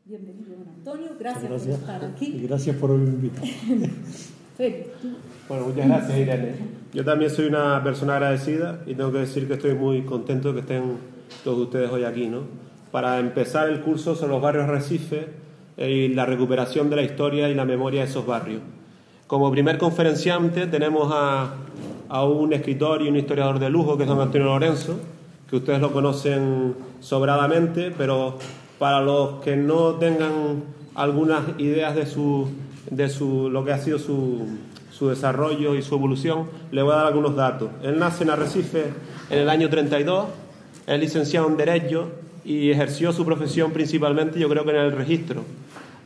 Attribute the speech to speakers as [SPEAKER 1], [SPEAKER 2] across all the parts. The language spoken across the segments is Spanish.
[SPEAKER 1] Bienvenido, don Antonio. Gracias por estar aquí.
[SPEAKER 2] Y gracias por haberme invitado.
[SPEAKER 3] Bueno, muchas gracias, Irene. Yo también soy una persona agradecida y tengo que decir que estoy muy contento de que estén todos ustedes hoy aquí, ¿no? Para empezar el curso sobre los barrios Arrecife y la recuperación de la historia y la memoria de esos barrios. Como primer conferenciante tenemos a un escritor y un historiador de lujo, que es don Antonio Lorenzo, que ustedes lo conocen sobradamente, pero para los que no tengan algunas ideas de lo que ha sido su desarrollo y su evolución, le voy a dar algunos datos. Él nace en Arrecife en el año 32, es licenciado en Derecho y ejerció su profesión principalmente, yo creo que en el registro,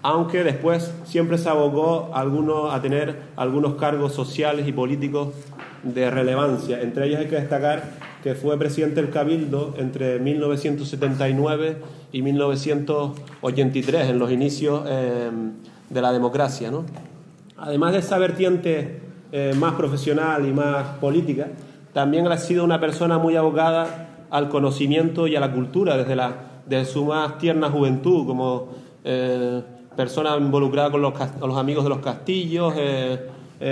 [SPEAKER 3] aunque después siempre se abocó a tener algunos cargos sociales y políticos de relevancia. Entre ellos hay que destacar que fue presidente del Cabildo entre 1979 y 1983, en los inicios de la democracia, ¿no? Además de esa vertiente más profesional y más política, también ha sido una persona muy abocada al conocimiento y a la cultura desde su más tierna juventud, como persona involucrada con los amigos de los castillos,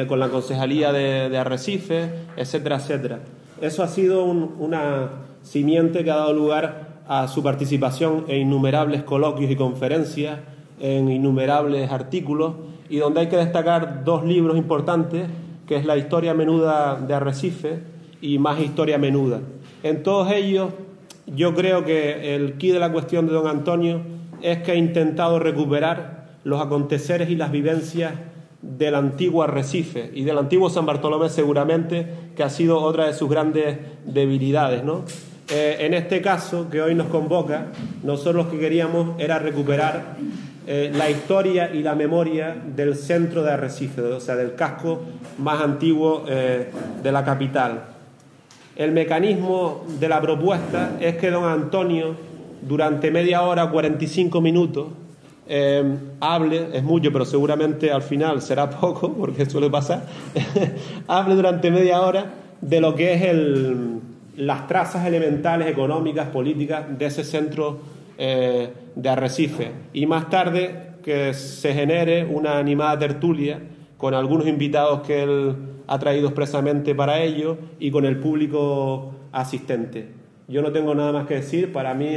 [SPEAKER 3] con la concejalía de Arrecife, etcétera, etcétera. Eso ha sido una simiente que ha dado lugar a su participación en innumerables coloquios y conferencias, en innumerables artículos, y donde hay que destacar dos libros importantes, que es La historia menuda de Arrecife y Más historia menuda. En todos ellos, yo creo que el quid de la cuestión de don Antonio es que ha intentado recuperar los aconteceres y las vivencias del antiguo Arrecife y del antiguo San Bartolomé, seguramente, que ha sido otra de sus grandes debilidades, ¿no? En este caso, que hoy nos convoca, nosotros lo que queríamos era recuperar la historia y la memoria del centro de Arrecife, o sea, del casco más antiguo de la capital. El mecanismo de la propuesta es que don Antonio, durante media hora, 45 minutos, hable, es mucho, pero seguramente al final será poco, porque suele pasar, hable durante media hora de lo que es las trazas elementales económicas, políticas de ese centro de Arrecife, y más tarde que se genere una animada tertulia con algunos invitados que él ha traído expresamente para ello y con el público asistente. Yo no tengo nada más que decir. Para mí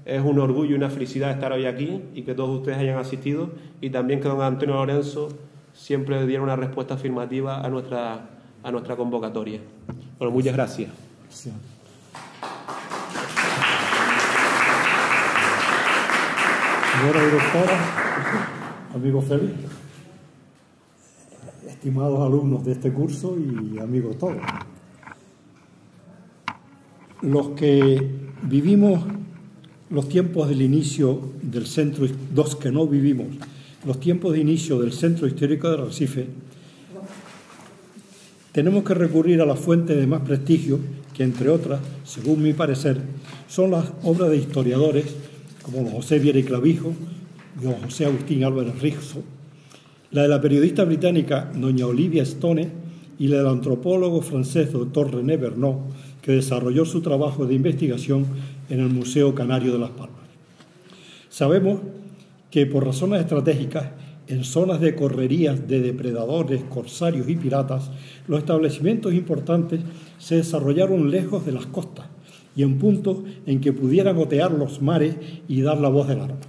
[SPEAKER 3] es un orgullo y una felicidad estar hoy aquí y que todos ustedes hayan asistido, y también que don Antonio Lorenzo siempre diera una respuesta afirmativa a nuestra convocatoria. Bueno, muchas gracias.
[SPEAKER 2] Sí. Señora directora, amigo Félix, estimados alumnos de este curso y amigos todos, los que vivimos los tiempos del inicio del centro, los que no vivimos los tiempos de inicio del centro histórico de Arrecife, tenemos que recurrir a la fuente de más prestigio, que entre otras, según mi parecer, son las obras de historiadores como don José Viera y Clavijo y don José Agustín Álvarez Rizo, la de la periodista británica doña Olivia Stone y la del antropólogo francés doctor René Bernot, que desarrolló su trabajo de investigación en el Museo Canario de Las Palmas. Sabemos que por razones estratégicas, en zonas de correrías de depredadores, corsarios y piratas, los establecimientos importantes se desarrollaron lejos de las costas y en puntos en que pudieran otear los mares y dar la voz del arma.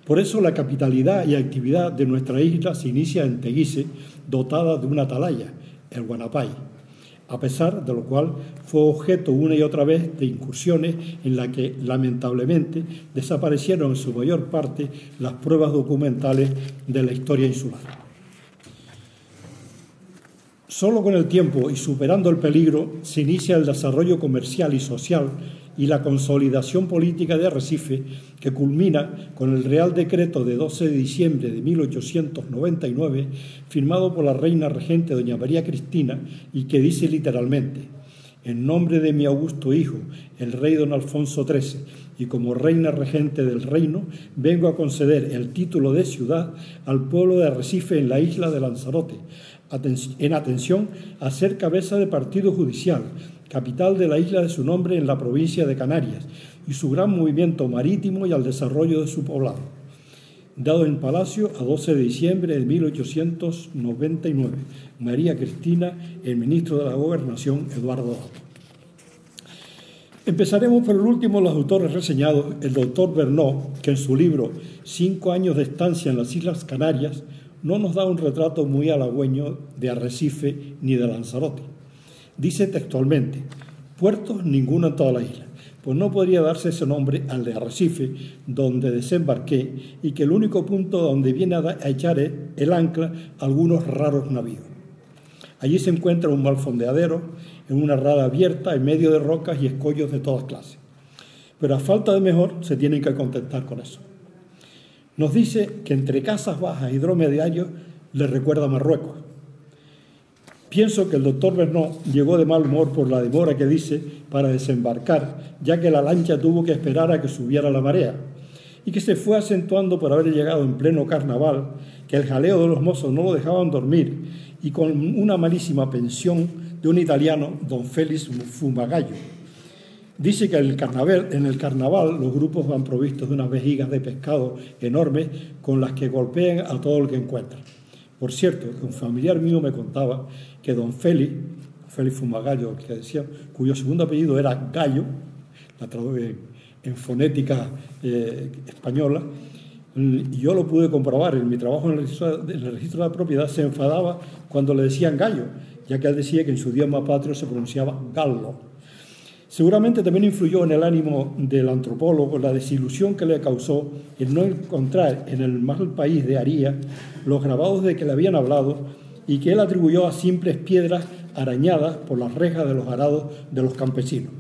[SPEAKER 2] Por eso la capitalidad y actividad de nuestra isla se inicia en Teguise, dotada de una atalaya, el Guanapay, a pesar de lo cual fue objeto una y otra vez de incursiones en las que lamentablemente desaparecieron en su mayor parte las pruebas documentales de la historia insular. Solo con el tiempo y superando el peligro se inicia el desarrollo comercial y social y la consolidación política de Arrecife, que culmina con el Real Decreto de 12 de diciembre de 1899, firmado por la reina regente doña María Cristina, y que dice literalmente: en nombre de mi augusto hijo, el rey don Alfonso XIII, y como reina regente del reino, vengo a conceder el título de ciudad al pueblo de Arrecife en la isla de Lanzarote, en atención a ser cabeza de partido judicial, capital de la isla de su nombre en la provincia de Canarias, y su gran movimiento marítimo y al desarrollo de su poblado. dado en Palacio a 12 de diciembre de 1899. María Cristina, el ministro de la Gobernación, Eduardo Dato. Empezaremos por el último de los autores reseñados, el doctor Bernot, que en su libro 5 años de estancia en las Islas Canarias no nos da un retrato muy halagüeño de Arrecife ni de Lanzarote. Dice textualmente: puertos ninguno en toda la isla, pues no podría darse ese nombre al de Arrecife, donde desembarqué, y que el único punto donde viene a echar el ancla algunos raros navíos. Allí se encuentra un mal fondeadero, en una rada abierta, en medio de rocas y escollos de todas clases. Pero a falta de mejor, se tienen que contentar con eso. Nos dice que entre casas bajas y dromedarios le recuerda a Marruecos. Pienso que el doctor Bernot llegó de mal humor por la demora que dice para desembarcar, ya que la lancha tuvo que esperar a que subiera la marea, y que se fue acentuando por haber llegado en pleno carnaval, que el jaleo de los mozos no lo dejaban dormir, y con una malísima pensión de un italiano, don Félix Fumagallo. Dice que en el carnaval los grupos van provistos de unas vejigas de pescado enormes con las que golpean a todo el que encuentran. Por cierto, que un familiar mío me contaba que don Félix Fumagallo, el que decía, cuyo segundo apellido era Gallo, la traduce en fonética española, y yo lo pude comprobar en mi trabajo en el registro de la propiedad. Se enfadaba cuando le decían Gallo, ya que él decía que en su idioma patrio se pronunciaba Gallo. Seguramente también influyó en el ánimo del antropólogo la desilusión que le causó el no encontrar en el mal país de Aría los grabados de que le habían hablado y que él atribuyó a simples piedras arañadas por las rejas de los arados de los campesinos.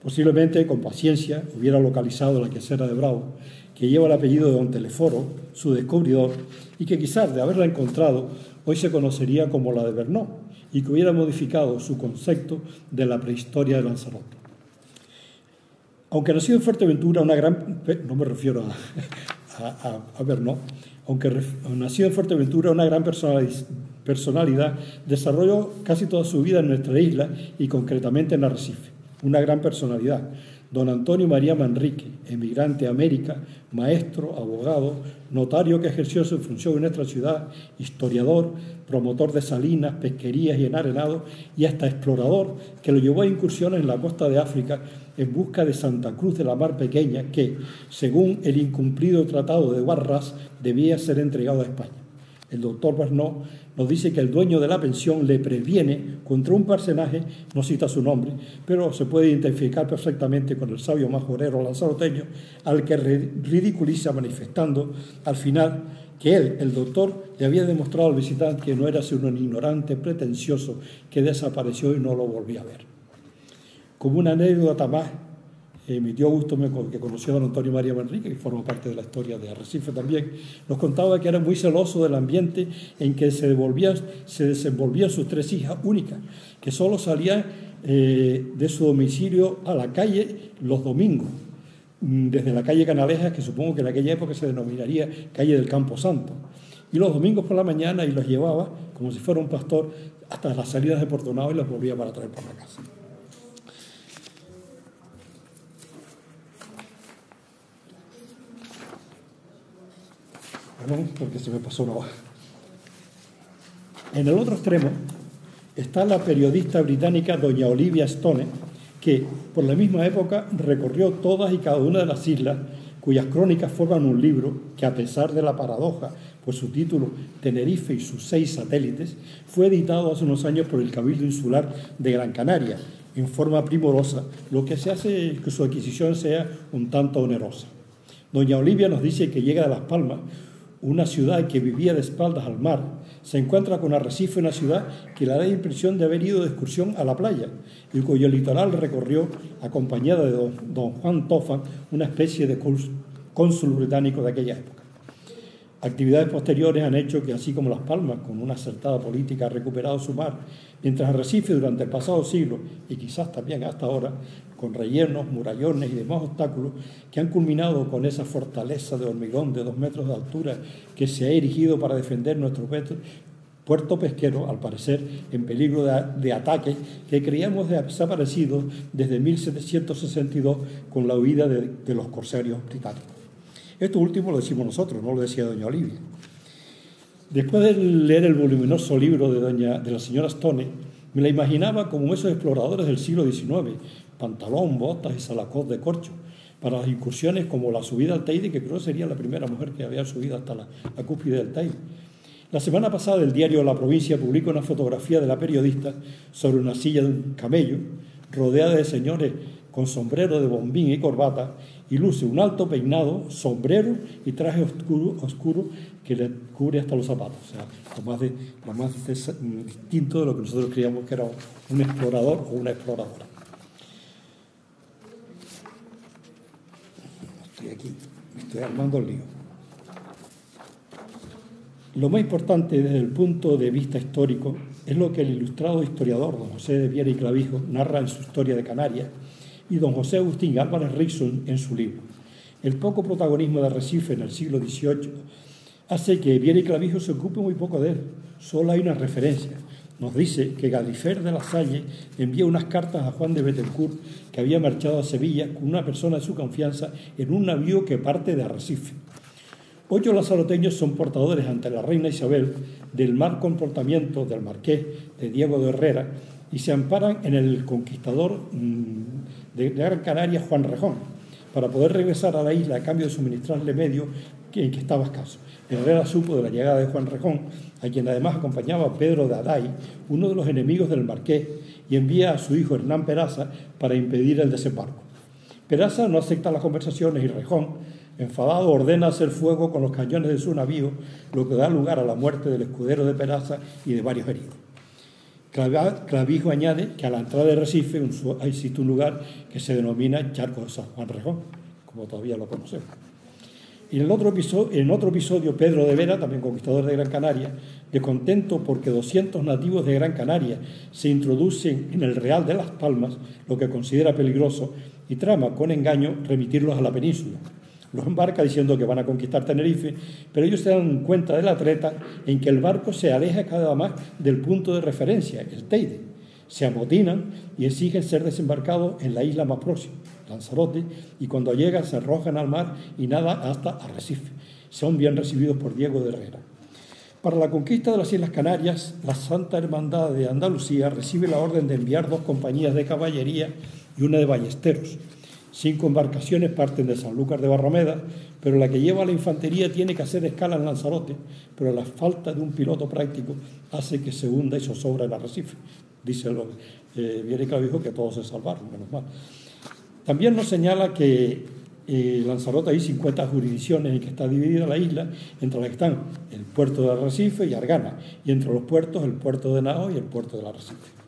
[SPEAKER 2] Posiblemente, con paciencia, hubiera localizado la quesera de Bravo, que lleva el apellido de don Teleforo, su descubridor, y que quizás de haberla encontrado hoy se conocería como la de Bernot, y que hubiera modificado su concepto de la prehistoria de Lanzarote. Aunque nació en Fuerteventura una gran... No me refiero a Bernot. Aunque nació en Fuerteventura una gran personalidad, desarrolló casi toda su vida en nuestra isla y concretamente en Arrecife. Una gran personalidad. Don Antonio María Manrique, emigrante a América, maestro, abogado, notario que ejerció su función en nuestra ciudad, historiador, promotor de salinas, pesquerías y enarenados, y hasta explorador, que lo llevó a incursiones en la costa de África en busca de Santa Cruz de la Mar Pequeña, que, según el incumplido tratado de Barras, debía ser entregado a España. El doctor Bernot nos dice que el dueño de la pensión le previene contra un personaje, no cita su nombre, pero se puede identificar perfectamente con el sabio majorero lanzaroteño, al que ridiculiza manifestando al final que él, el doctor, le había demostrado al visitante que no era sino un ignorante pretencioso que desapareció y no lo volví a ver. Como una anécdota más, mi tío Augusto, que conoció a don Antonio María Manrique, que forma parte de la historia de Arrecife también, nos contaba que era muy celoso del ambiente en que se desenvolvían sus 3 hijas únicas, que solo salían de su domicilio a la calle los domingos, desde la calle Canalejas, que supongo que en aquella época se denominaría calle del Campo Santo, y los domingos por la mañana, y los llevaba como si fuera un pastor hasta las salidas de Portonao y los volvía para traer por la casa. Perdón, porque se me pasó una hoja. En el otro extremo está la periodista británica doña Olivia Stone, que por la misma época recorrió todas y cada una de las islas, cuyas crónicas forman un libro que, a pesar de la paradoja por su título Tenerife y sus 6 satélites, fue editado hace unos años por el Cabildo Insular de Gran Canaria en forma primorosa, lo que se hace que su adquisición sea un tanto onerosa. Doña Olivia nos dice que llega de Las Palmas, una ciudad que vivía de espaldas al mar, se encuentra con Arrecife, una ciudad que le da la impresión de haber ido de excursión a la playa y cuyo litoral recorrió acompañada de don Juan Toffan, una especie de cónsul británico de aquella época. Actividades posteriores han hecho que, así como Las Palmas, con una acertada política, ha recuperado su mar, mientras Arrecife durante el pasado siglo, y quizás también hasta ahora, con rellenos, murallones y demás obstáculos que han culminado con esa fortaleza de hormigón de 2 metros de altura que se ha erigido para defender nuestro puerto pesquero, al parecer en peligro de ataques que creíamos desaparecidos desde 1762 con la huida de los corsarios británicos. Esto último lo decimos nosotros, no lo decía doña Olivia. Después de leer el voluminoso libro de la señora Stone, me la imaginaba como esos exploradores del siglo XIX, pantalón, botas y salacot de corcho, para las incursiones como la subida al Teide, que creo sería la primera mujer que había subido hasta la cúspide del Teide. La semana pasada el diario La Provincia publicó una fotografía de la periodista sobre una silla de un camello, rodeada de señores con sombrero de bombín y corbata, y luce un alto peinado, sombrero y traje oscuro que le cubre hasta los zapatos. O sea, lo más distinto de lo que nosotros creíamos que era un explorador o una exploradora. Estoy aquí, me estoy armando el lío. Lo más importante desde el punto de vista histórico es lo que el ilustrado historiador don José de Viera y Clavijo narra en su Historia de Canarias y don José Agustín Álvarez Rickson en su libro. El poco protagonismo de Arrecife en el siglo XVIII hace que Viera y Clavijo se ocupe muy poco de él. Solo hay una referencia. Nos dice que Gadifer de la Salle envía unas cartas a Juan de Betancourt, que había marchado a Sevilla con una persona de su confianza en un navío que parte de Arrecife. 8 lanzaroteños son portadores ante la reina Isabel del mal comportamiento del marqués de Diego de Herrera y se amparan en el conquistador de Gran Canaria, Juan Rejón, para poder regresar a la isla a cambio de suministrarle medios en que estaba escaso. Herrera supo de la llegada de Juan Rejón, a quien además acompañaba Pedro de Aday, uno de los enemigos del marqués, y envía a su hijo Hernán Peraza para impedir el desembarco. Peraza no acepta las conversaciones y Rejón, enfadado, ordena hacer fuego con los cañones de su navío, lo que da lugar a la muerte del escudero de Peraza y de varios heridos. Clavijo añade que a la entrada de Recife existe un lugar que se denomina Charco de San Juan Rejón, como todavía lo conocemos. Y en otro episodio, Pedro de Vera, también conquistador de Gran Canaria, descontento porque 200 nativos de Gran Canaria se introducen en el Real de Las Palmas, lo que considera peligroso, y trama con engaño remitirlos a la península. Los embarca diciendo que van a conquistar Tenerife, pero ellos se dan cuenta de la treta en que el barco se aleja cada vez más del punto de referencia, el Teide. Se amotinan y exigen ser desembarcados en la isla más próxima, Lanzarote, y cuando llegan se arrojan al mar y nadan hasta Arrecife. Son bien recibidos por Diego de Herrera. Para la conquista de las Islas Canarias, la Santa Hermandad de Andalucía recibe la orden de enviar 2 compañías de caballería y una de ballesteros. 5 embarcaciones parten de Sanlúcar de Barrameda, pero la que lleva la infantería tiene que hacer escala en Lanzarote, pero la falta de un piloto práctico hace que se hunda y zozobra el Arrecife. Dice Viera y Clavijo que todos se salvaron, menos mal. También nos señala que en Lanzarote hay 50 jurisdicciones en que está dividida la isla, entre las que están el puerto de Arrecife y Argana, y entre los puertos el puerto de Nao y el puerto del Arrecife.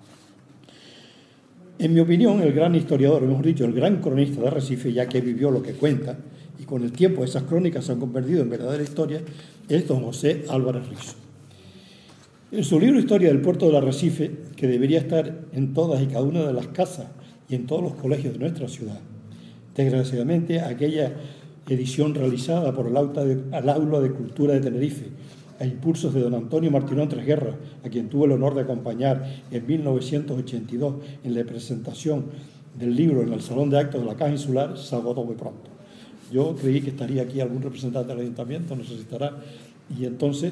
[SPEAKER 2] En mi opinión, el gran historiador, mejor dicho, el gran cronista de Arrecife, ya que vivió lo que cuenta, y con el tiempo esas crónicas se han convertido en verdadera historia, es don José Álvarez Rizo. En su libro Historia del Puerto del Arrecife, que debería estar en todas y cada una de las casas y en todos los colegios de nuestra ciudad, desgraciadamente aquella edición realizada por el Aula de Cultura de Tenerife, a impulsos de don Antonio Martinón Tresguerra, a quien tuve el honor de acompañar en 1982 en la presentación del libro en el Salón de Actos de la Caja Insular, se agotó muy pronto. Yo creí que estaría aquí algún representante del ayuntamiento, no sé si estará, y entonces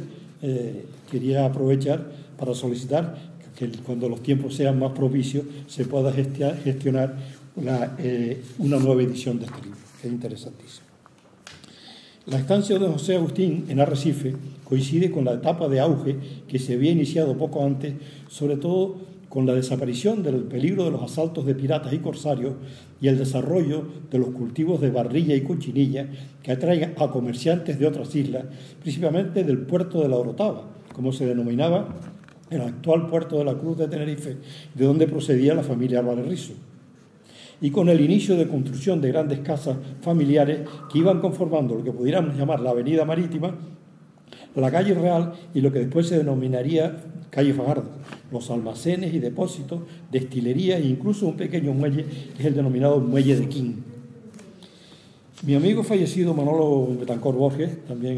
[SPEAKER 2] quería aprovechar para solicitar que cuando los tiempos sean más propicios se pueda gestionar una nueva edición de este libro, que es interesantísimo. La estancia de José Agustín en Arrecife coincide con la etapa de auge que se había iniciado poco antes, sobre todo con la desaparición del peligro de los asaltos de piratas y corsarios y el desarrollo de los cultivos de barrilla y cochinilla que atraen a comerciantes de otras islas, principalmente del puerto de la Orotava, como se denominaba el actual puerto de la Cruz de Tenerife, de donde procedía la familia Álvarez Rizo, y con el inicio de construcción de grandes casas familiares que iban conformando lo que pudiéramos llamar la avenida marítima, la calle Real y lo que después se denominaría calle Fajardo, los almacenes y depósitos, destilería e incluso un pequeño muelle que es el denominado Muelle de King. Mi amigo fallecido Manolo Betancourt Borges, también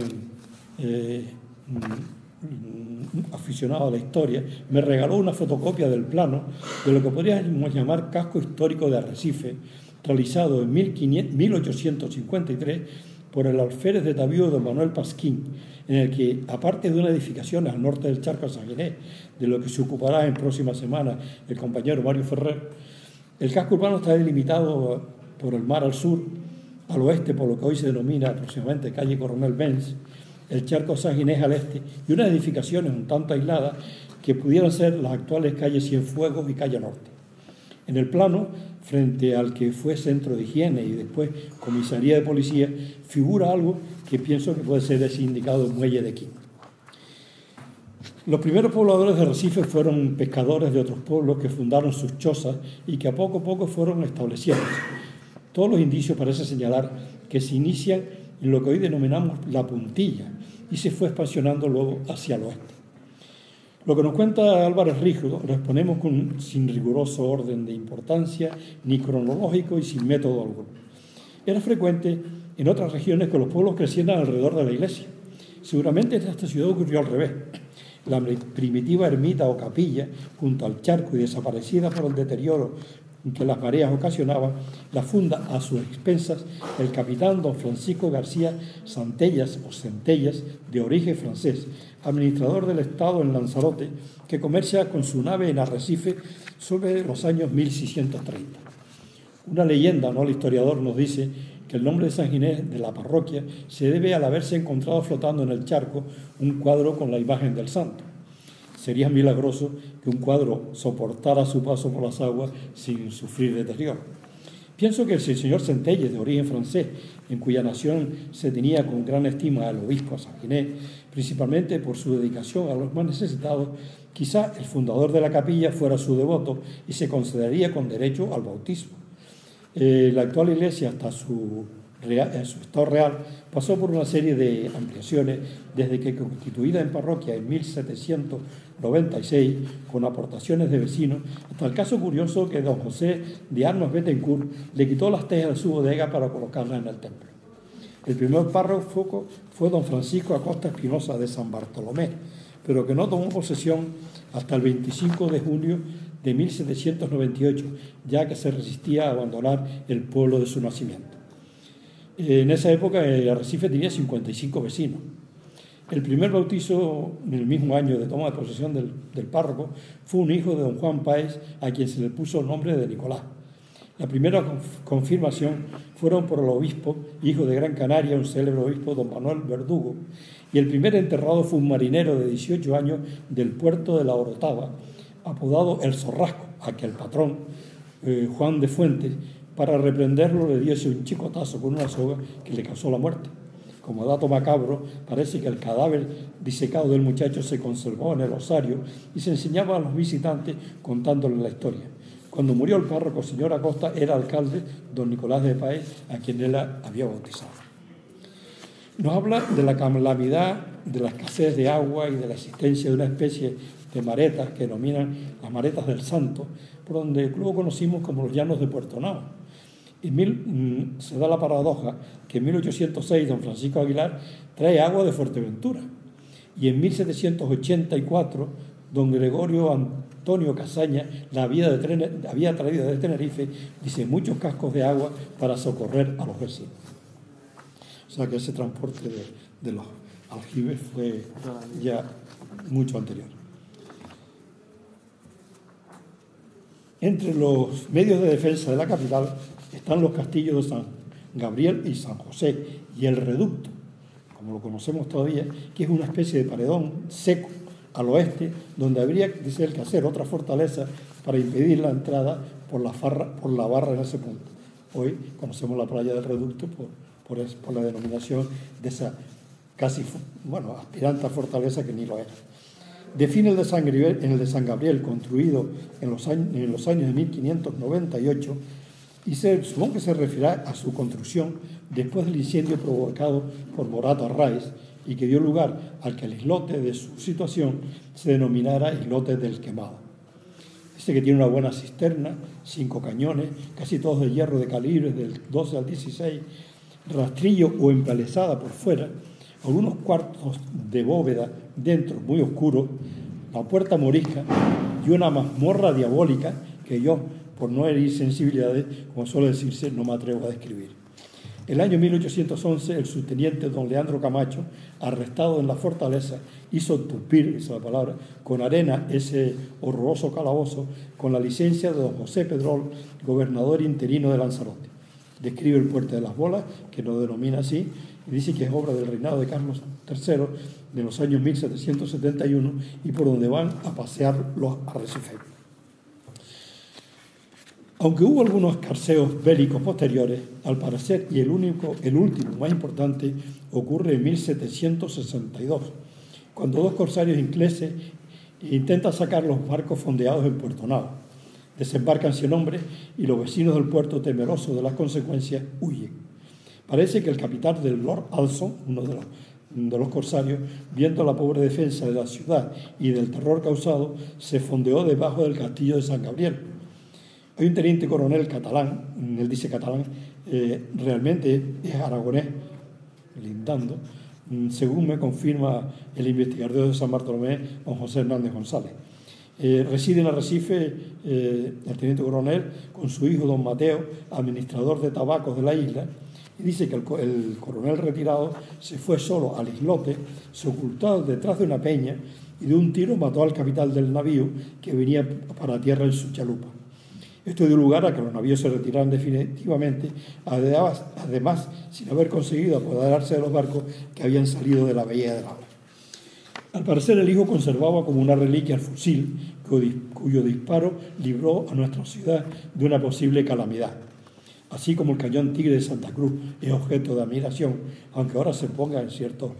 [SPEAKER 2] aficionado a la historia, me regaló una fotocopia del plano de lo que podríamos llamar casco histórico de Arrecife, realizado en 1853 por el alférez de Tavío don Manuel Pasquín, en el que, aparte de una edificación al norte del charco de San Ginés, de lo que se ocupará en próximas semanas el compañero Mario Ferrer, el casco urbano está delimitado por el mar al sur, al oeste por lo que hoy se denomina aproximadamente calle Coronel Benz, el charco San Ginés al este y unas edificaciones un tanto aisladas que pudieran ser las actuales calles Cienfuegos y calle Norte. En el plano, frente al que fue centro de higiene y después comisaría de policía, figura algo que pienso que puede ser ese indicado muelle de Quín. Los primeros pobladores de Recife fueron pescadores de otros pueblos que fundaron sus chozas y que a poco fueron estableciéndose. Todos los indicios parecen señalar que se inician en lo que hoy denominamos la puntilla y se fue expansionando luego hacia el oeste. Lo que nos cuenta Álvarez Rígido lo exponemos sin riguroso orden de importancia, ni cronológico y sin método alguno. Era frecuente en otras regiones que los pueblos crecieran alrededor de la iglesia. Seguramente en esta ciudad ocurrió al revés. La primitiva ermita o capilla, junto al charco y desaparecida por el deterioro que las mareas ocasionaban, la funda a sus expensas el capitán don Francisco García Santellas o Centellas, de origen francés, administrador del Estado en Lanzarote, que comercia con su nave en Arrecife sobre los años 1630. Una leyenda, no el historiador, nos dice que el nombre de San Ginés de la parroquia se debe al haberse encontrado flotando en el charco un cuadro con la imagen del santo. Sería milagroso que un cuadro soportara su paso por las aguas sin sufrir deterioro. Pienso que si el señor Centelles, de origen francés, en cuya nación se tenía con gran estima al obispo San Ginés, principalmente por su dedicación a los más necesitados, quizá el fundador de la capilla fuera su devoto y se concedería con derecho al bautismo. La actual iglesia, hasta su estado real, pasó por una serie de ampliaciones desde que, constituida en parroquia en 1796, con aportaciones de vecinos, hasta el caso curioso que don José de Armas Bettencourt le quitó las tejas de su bodega para colocarlas en el templo. El primer párroco fue don Francisco Acosta Espinosa de San Bartolomé, pero que no tomó posesión hasta el 25 de junio de 1798, ya que se resistía a abandonar el pueblo de su nacimiento. En esa época Arrecife tenía 55 vecinos. El primer bautizo en el mismo año de toma de posesión del párroco fue un hijo de don Juan Páez, a quien se le puso el nombre de Nicolás. La primera confirmación fueron por el obispo, hijo de Gran Canaria, un célebre obispo, don Manuel Verdugo, y el primer enterrado fue un marinero de 18 años del puerto de la Orotava, apodado El Zorrasco, a que el patrón, Juan de Fuentes, para reprenderlo le diese un chicotazo con una soga que le causó la muerte. Como dato macabro, parece que el cadáver disecado del muchacho se conservó en el osario y se enseñaba a los visitantes contándoles la historia. Cuando murió el párroco, señor Acosta, era alcalde don Nicolás de Páez, a quien él había bautizado. Nos habla de la calamidad, de la escasez de agua y de la existencia de una especie de maretas que denominan las maretas del Santo, por donde luego conocimos como los llanos de Puerto Nava. Se da la paradoja que en 1806 don Francisco Aguilar trae agua de Fuerteventura y en 1784 don Gregorio Antonio Casaña la había traído de Tenerife, dice, muchos cascos de agua para socorrer a los vecinos. O sea que ese transporte de los aljibes fue ya mucho anterior. Entre los medios de defensa de la capital están los castillos de San Gabriel y San José y el reducto, como lo conocemos todavía, que es una especie de paredón seco al oeste, donde habría que hacer otra fortaleza para impedir la entrada por la barra en ese punto. Hoy conocemos la playa del reducto por la denominación de esa casi, aspirante a fortaleza que ni lo era. Define el de San Gabriel, construido en los años de 1598, y supongo que se referirá a su construcción después del incendio provocado por Morato Arraiz y que dio lugar al que el islote de su situación se denominara islote del Quemado. Dice que tiene una buena cisterna, 5 cañones, casi todos de hierro de calibres del 12 al 16, rastrillo o empalezada por fuera, algunos cuartos de bóveda dentro, muy oscuros, la puerta morisca y una mazmorra diabólica que yo, por no herir sensibilidades, como suele decirse, no me atrevo a describir. El año 1811, el subteniente don Leandro Camacho, arrestado en la fortaleza, hizo tupir, esa es la palabra, con arena ese horroroso calabozo, con la licencia de don José Pedrol, gobernador interino de Lanzarote. Describe el Puerto de las Bolas, que lo denomina así, y dice que es obra del reinado de Carlos III de los años 1771 y por donde van a pasear los arrecifeños. Aunque hubo algunos escarceos bélicos posteriores, al parecer, y el último más importante, ocurre en 1762, cuando dos corsarios ingleses intentan sacar los barcos fondeados en Puerto Nava. Desembarcan 100 hombres y los vecinos del puerto, temerosos de las consecuencias, huyen. Parece que el capitán del Lord Alson, uno de los corsarios, viendo la pobre defensa de la ciudad y del terror causado, se fondeó debajo del castillo de San Gabriel. Hay un teniente coronel catalán, él dice catalán, realmente es aragonés, lindando, según me confirma el investigador de San Bartolomé, don José Hernández González. Reside en Arrecife el teniente coronel con su hijo don Mateo, administrador de tabacos de la isla, y dice que el coronel retirado se fue solo al islote, se ocultó detrás de una peña y de un tiro mató al capitán del navío que venía para tierra en su chalupa. Esto dio lugar a que los navíos se retiraran definitivamente, además sin haber conseguido apoderarse de los barcos que habían salido de la bahía de La Habana. Al parecer el hijo conservaba como una reliquia el fusil, cuyo disparo libró a nuestra ciudad de una posible calamidad. Así como el cañón Tigre de Santa Cruz es objeto de admiración, aunque ahora se ponga en ciertos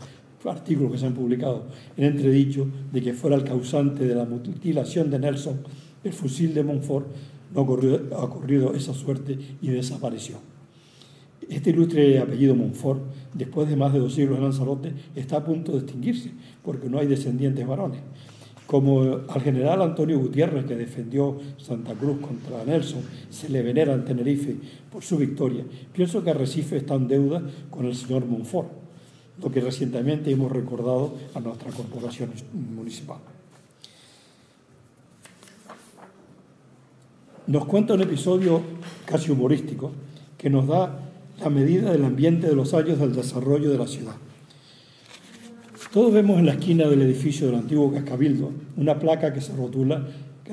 [SPEAKER 2] artículos que se han publicado en entredicho de que fuera el causante de la mutilación de Nelson, el fusil de Montfort no ha ocurrido esa suerte y desapareció. Este ilustre apellido Montfort, después de más de 2 siglos en Lanzarote, está a punto de extinguirse, porque no hay descendientes varones. Como al general Antonio Gutiérrez, que defendió Santa Cruz contra Nelson, se le venera en Tenerife por su victoria, pienso que Arrecife está en deuda con el señor Montfort, lo que recientemente hemos recordado a nuestra corporación municipal. Nos cuenta un episodio casi humorístico que nos da la medida del ambiente de los años del desarrollo de la ciudad. Todos vemos en la esquina del edificio del antiguo Cabildo una placa que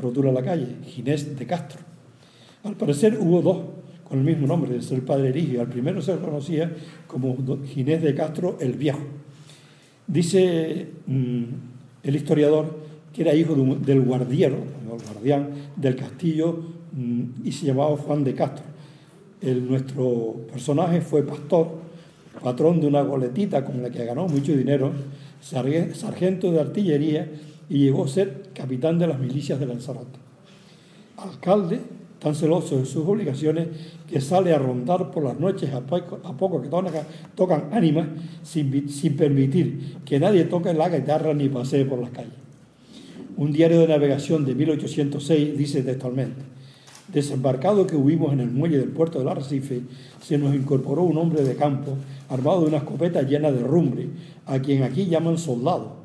[SPEAKER 2] rotula la calle, Ginés de Castro. Al parecer hubo dos con el mismo nombre, es el padre Erigio. Al primero se conocía como Ginés de Castro el Viejo. Dice el historiador que era hijo del guardián del castillo y se llamaba Juan de Castro. Nuestro personaje fue pastor, patrón de una goletita con la que ganó mucho dinero, sargento de artillería y llegó a ser capitán de las milicias de Lanzarote. Alcalde, tan celoso de sus obligaciones que sale a rondar por las noches a poco que tocan ánimas sin permitir que nadie toque la guitarra ni pasee por las calles. Un diario de navegación de 1806 dice textualmente: desembarcado que hubimos en el muelle del puerto del Arrecife, se nos incorporó un hombre de campo armado de una escopeta llena de rumbre, a quien aquí llaman soldado,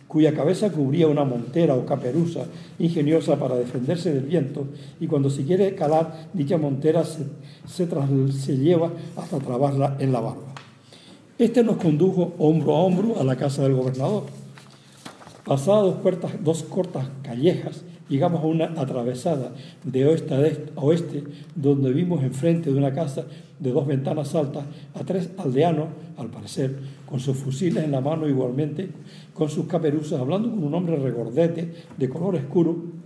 [SPEAKER 2] cuya cabeza cubría una montera o caperuza ingeniosa para defenderse del viento, y cuando se quiere calar, dicha montera se lleva hasta trabarla en la barba. Este nos condujo hombro a hombro a la casa del gobernador. Pasadas dos cortas callejas, llegamos a una atravesada de oeste a oeste, donde vimos enfrente de una casa de 2 ventanas altas a 3 aldeanos, al parecer, con sus fusiles en la mano, igualmente con sus caperuzas, hablando con un hombre regordete de color oscuro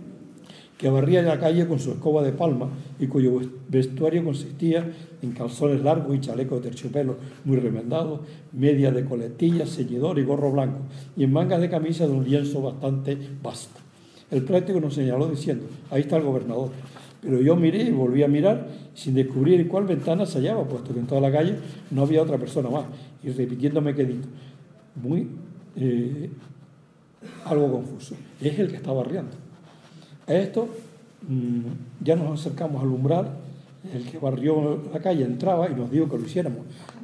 [SPEAKER 2] que barría la calle con su escoba de palma y cuyo vestuario consistía en calzones largos y chaleco de terciopelo muy remendado, media de coletilla, ceñidor y gorro blanco, y en mangas de camisa de un lienzo bastante vasto. El práctico nos señaló diciendo: ahí está el gobernador. Pero yo miré y volví a mirar sin descubrir en cuál ventana se hallaba, puesto que en toda la calle no había otra persona más, y repitiéndome quedito, muy algo confuso. Es el que está barriando. A esto ya nos acercamos al umbral. El que barrió la calle entraba y nos dijo que lo hiciéramos.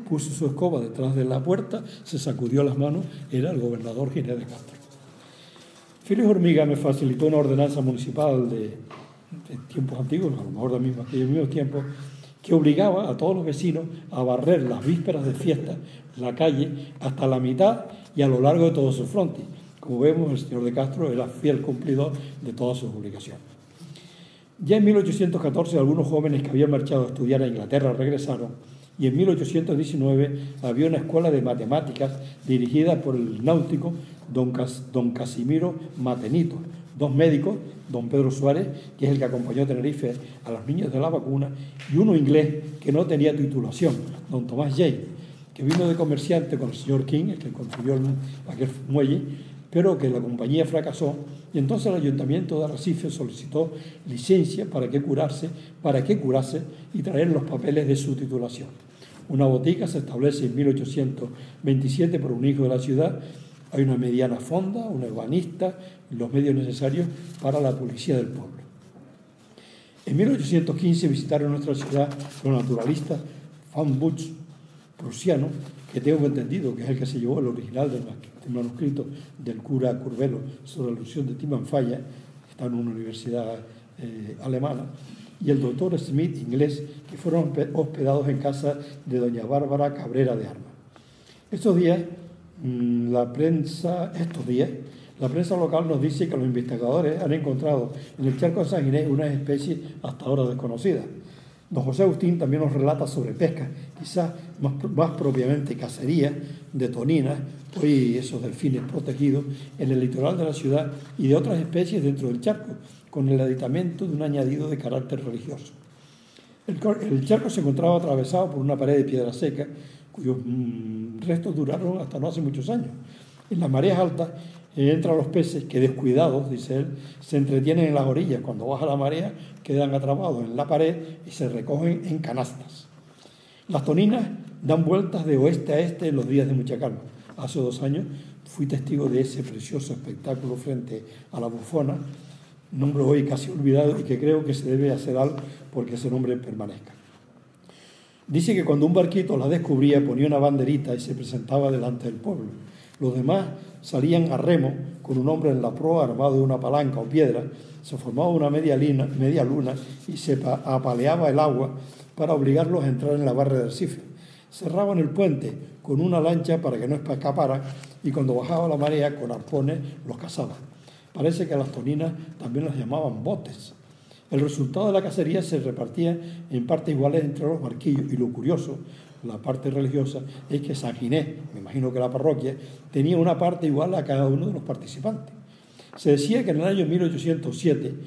[SPEAKER 2] Puso su escoba detrás de la puerta, se sacudió las manos, era el gobernador Ginés de Castro. Félix Hormiga me facilitó una ordenanza municipal de tiempos antiguos, a lo mejor de aquellos mismos tiempos, que obligaba a todos los vecinos a barrer las vísperas de fiesta la calle hasta la mitad y a lo largo de todo su frontis. Como vemos, el señor de Castro era fiel cumplidor de todas sus obligaciones. Ya en 1814 algunos jóvenes que habían marchado a estudiar a Inglaterra regresaron, y en 1819 había una escuela de matemáticas dirigida por el náutico don Casimiro Matenito, dos médicos, don Pedro Suárez, que es el que acompañó a Tenerife a los niños de la vacuna, y uno inglés que no tenía titulación, don Tomás Jay, que vino de comerciante con el señor King, el que construyó aquel muelle, pero que la compañía fracasó, y entonces el ayuntamiento de Arrecife solicitó licencia para que curase y traer los papeles de su titulación. Una botica se establece en 1827 por un hijo de la ciudad. Hay una mediana fonda, un ebanista y los medios necesarios para la policía del pueblo. En 1815 visitaron nuestra ciudad los naturalistas Van Buch, prusiano, que tengo entendido que es el que se llevó el original del manuscrito del cura Curvelo sobre la ilusión de Timanfaya, que está en una universidad alemana, y el doctor Smith, inglés, que fueron hospedados en casa de doña Bárbara Cabrera de Armas. Estos días, la prensa local nos dice que los investigadores han encontrado en el charco de San Ginés una especie hasta ahora desconocida. Don José Agustín también nos relata sobre pesca, quizás más propiamente cacería de toninas, hoy esos delfines protegidos, en el litoral de la ciudad y de otras especies dentro del charco, con el aditamento de un añadido de carácter religioso. El charco se encontraba atravesado por una pared de piedra seca, cuyos restos duraron hasta no hace muchos años. En las mareas altas entran los peces que, descuidados, dice él, se entretienen en las orillas. Cuando baja la marea quedan atrapados en la pared y se recogen en canastas. Las toninas dan vueltas de oeste a este en los días de mucha calma. Hace 2 años fui testigo de ese precioso espectáculo frente a la Bufona, nombre hoy casi olvidado y que creo que se debe hacer algo porque ese nombre permanezca. Dice que cuando un barquito la descubría ponía una banderita y se presentaba delante del pueblo. Los demás salían a remo con un hombre en la proa armado de una palanca o piedra, se formaba una media luna y se apaleaba el agua para obligarlos a entrar en la barra de Arrecife. Cerraban el puente con una lancha para que no escaparan y cuando bajaba la marea con arpones los cazaban. Parece que a las toninas también las llamaban botes. El resultado de la cacería se repartía en partes iguales entre los barquillos y lo curioso, la parte religiosa, es que San Ginés, me imagino que la parroquia, tenía una parte igual a cada uno de los participantes. Se decía que en el año 1807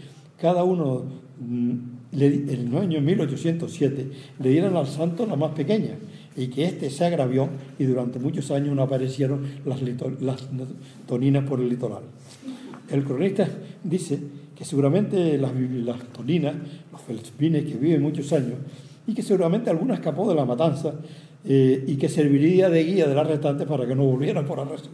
[SPEAKER 2] le dieran al santo la más pequeña y que éste se agravió y durante muchos años no aparecieron las toninas por el litoral. El cronista dice que seguramente las toninas, los felspines que viven muchos años, y que seguramente alguna escapó de la matanza y que serviría de guía de las restantes para que no volvieran por Arrecife.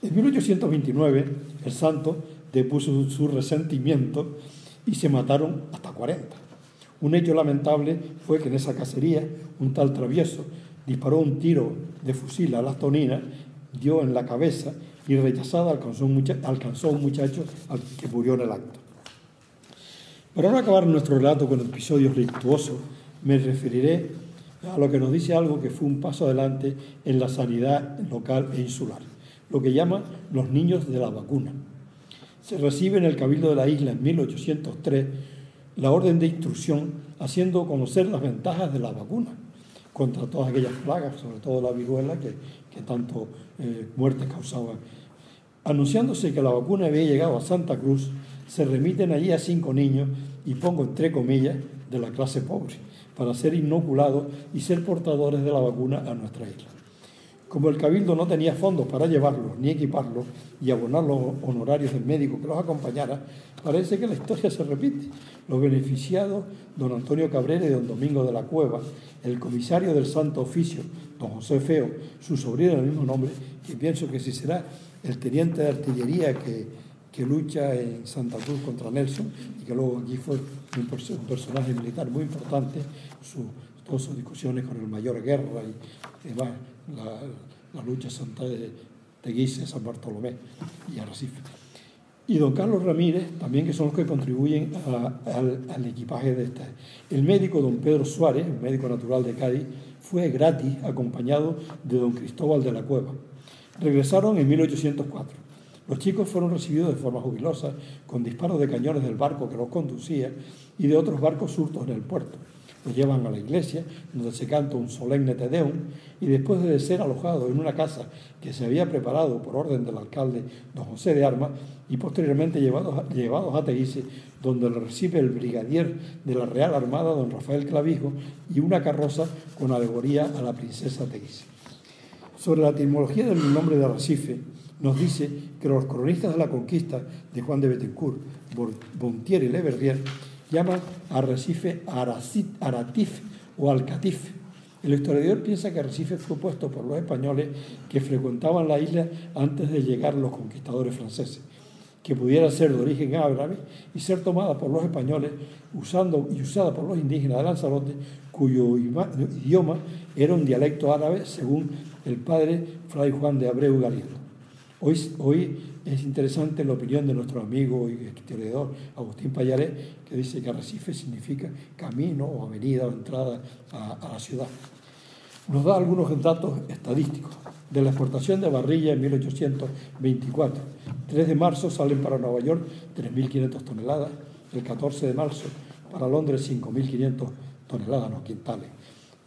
[SPEAKER 2] En 1829 el santo depuso su resentimiento y se mataron hasta 40. Un hecho lamentable fue que en esa cacería un tal travieso disparó un tiro de fusil a las toninas, dio en la cabeza y rechazada alcanzó a un muchacho al que murió en el acto. Para no acabar nuestro relato con episodios luctuosos, me referiré a lo que nos dice algo que fue un paso adelante en la sanidad local e insular, lo que llaman los niños de la vacuna. Se recibe en el Cabildo de la isla en 1803 la orden de instrucción haciendo conocer las ventajas de la vacuna contra todas aquellas plagas, sobre todo la viruela que tanto muerte causaba. Anunciándose que la vacuna había llegado a Santa Cruz, se remiten allí a 5 niños, y pongo entre comillas, de la clase pobre, para ser inoculados y ser portadores de la vacuna a nuestra isla. Como el Cabildo no tenía fondos para llevarlos ni equiparlos y abonar los honorarios del médico que los acompañara, parece que la historia se repite. Los beneficiados, don Antonio Cabrera y don Domingo de la Cueva, el comisario del Santo Oficio, don José Feo, su sobrino del mismo nombre, que pienso que si será el teniente de artillería que lucha en Santa Cruz contra Nelson y que luego aquí fue un personaje militar muy importante, todas sus discusiones con el mayor Guerra y demás, la lucha santa de Teguise, San Bartolomé y Arrecife. y don Carlos Ramírez, también, que son los que contribuyen al equipaje de esta. El médico don Pedro Suárez, un médico natural de Cádiz, fue gratis acompañado de don Cristóbal de la Cueva. Regresaron en 1804. Los chicos fueron recibidos de forma jubilosa, con disparos de cañones del barco que los conducía y de otros barcos surtos en el puerto. Los llevan a la iglesia, donde se canta un solemne Te Deum, y después de ser alojados en una casa que se había preparado por orden del alcalde don José de Armas, y posteriormente llevados a Teguise, donde los recibe el brigadier de la Real Armada, don Rafael Clavijo, y una carroza con alegoría a la princesa Teguise. Sobre la etimología del nombre de Arrecife, nos dice que los cronistas de la conquista de Juan de Betancourt, Bontier y Leverrier llaman a Arrecife Aratif o Alcatif. El historiador piensa que Arrecife fue puesto por los españoles que frecuentaban la isla antes de llegar los conquistadores franceses, que pudiera ser de origen árabe y ser tomada por los españoles usada por los indígenas de Lanzarote, cuyo idioma era un dialecto árabe, según el padre Fray Juan de Abreu Galindo. Hoy es interesante la opinión de nuestro amigo y historiador Agustín Pallaret, que dice que Arrecife significa camino o avenida o entrada a la ciudad. Nos da algunos datos estadísticos. De la exportación de barrilla en 1824, 3 de marzo salen para Nueva York 3.500 toneladas, el 14 de marzo para Londres 5.500 toneladas, no quintales,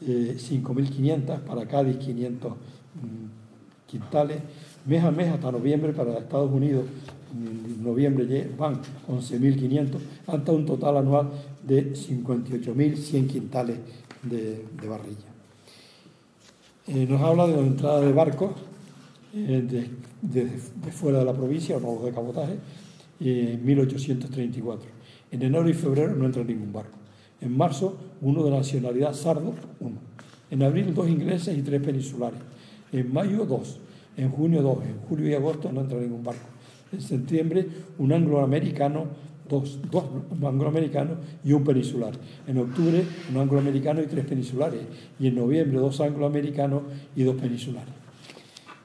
[SPEAKER 2] 5.500 para Cádiz 500 quintales, mes a mes hasta noviembre para Estados Unidos, en noviembre van 11.500, hasta un total anual de 58.100 quintales de barrilla. Nos habla de la entrada de barcos de fuera de la provincia, o no los de cabotaje, en 1834. En enero y febrero no entra ningún barco. En marzo, uno de nacionalidad sardo, 1. En abril, 2 ingleses y 3 peninsulares. En mayo, 2. En junio, 2. En julio y agosto no entra ningún barco. En septiembre, un angloamericano, dos angloamericanos y un peninsular. En octubre, un angloamericano y 3 peninsulares. Y en noviembre, 2 angloamericanos y 2 peninsulares.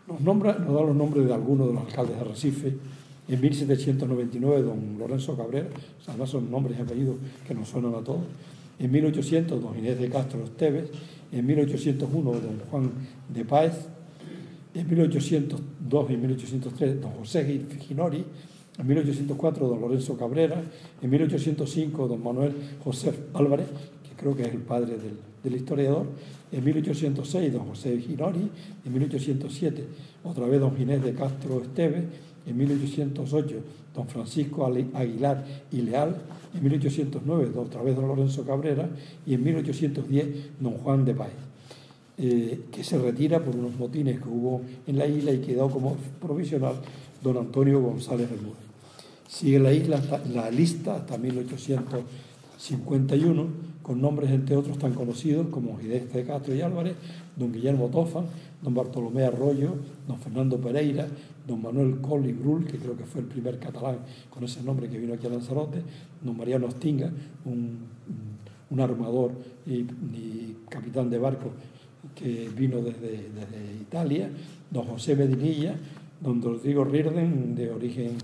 [SPEAKER 2] Nos da los nombres de algunos de los alcaldes de Arrecife. En 1799, don Lorenzo Cabrera, además son nombres y apellidos que nos suenan a todos. En 1800, don Ginés de Castro Esteves. En 1801, don Juan de Páez. En 1802 y 1803, don José Ginori. En 1804, don Lorenzo Cabrera. En 1805, don Manuel José Álvarez, que creo que es el padre del historiador. En 1806, don José Ginori. En 1807, otra vez don Ginés de Castro Esteves. En 1808, don Francisco Aguilar y Leal. En 1809, otra vez don Lorenzo Cabrera. Y en 1810, don Juan de Páez, que se retira por unos motines que hubo en la isla y quedó como provisional don Antonio González Bermúdez. Sigue la lista hasta 1851, con nombres entre otros tan conocidos como Ginés de Castro y Álvarez, don Guillermo Tofan, don Bartolomé Arroyo, don Fernando Pereira, don Manuel Coll y Brull, que creo que fue el primer catalán con ese nombre que vino aquí a Lanzarote, don Mariano Ostinga, un armador y capitán de barco que vino desde Italia, don José Medinilla, don Rodrigo Riordan, de origen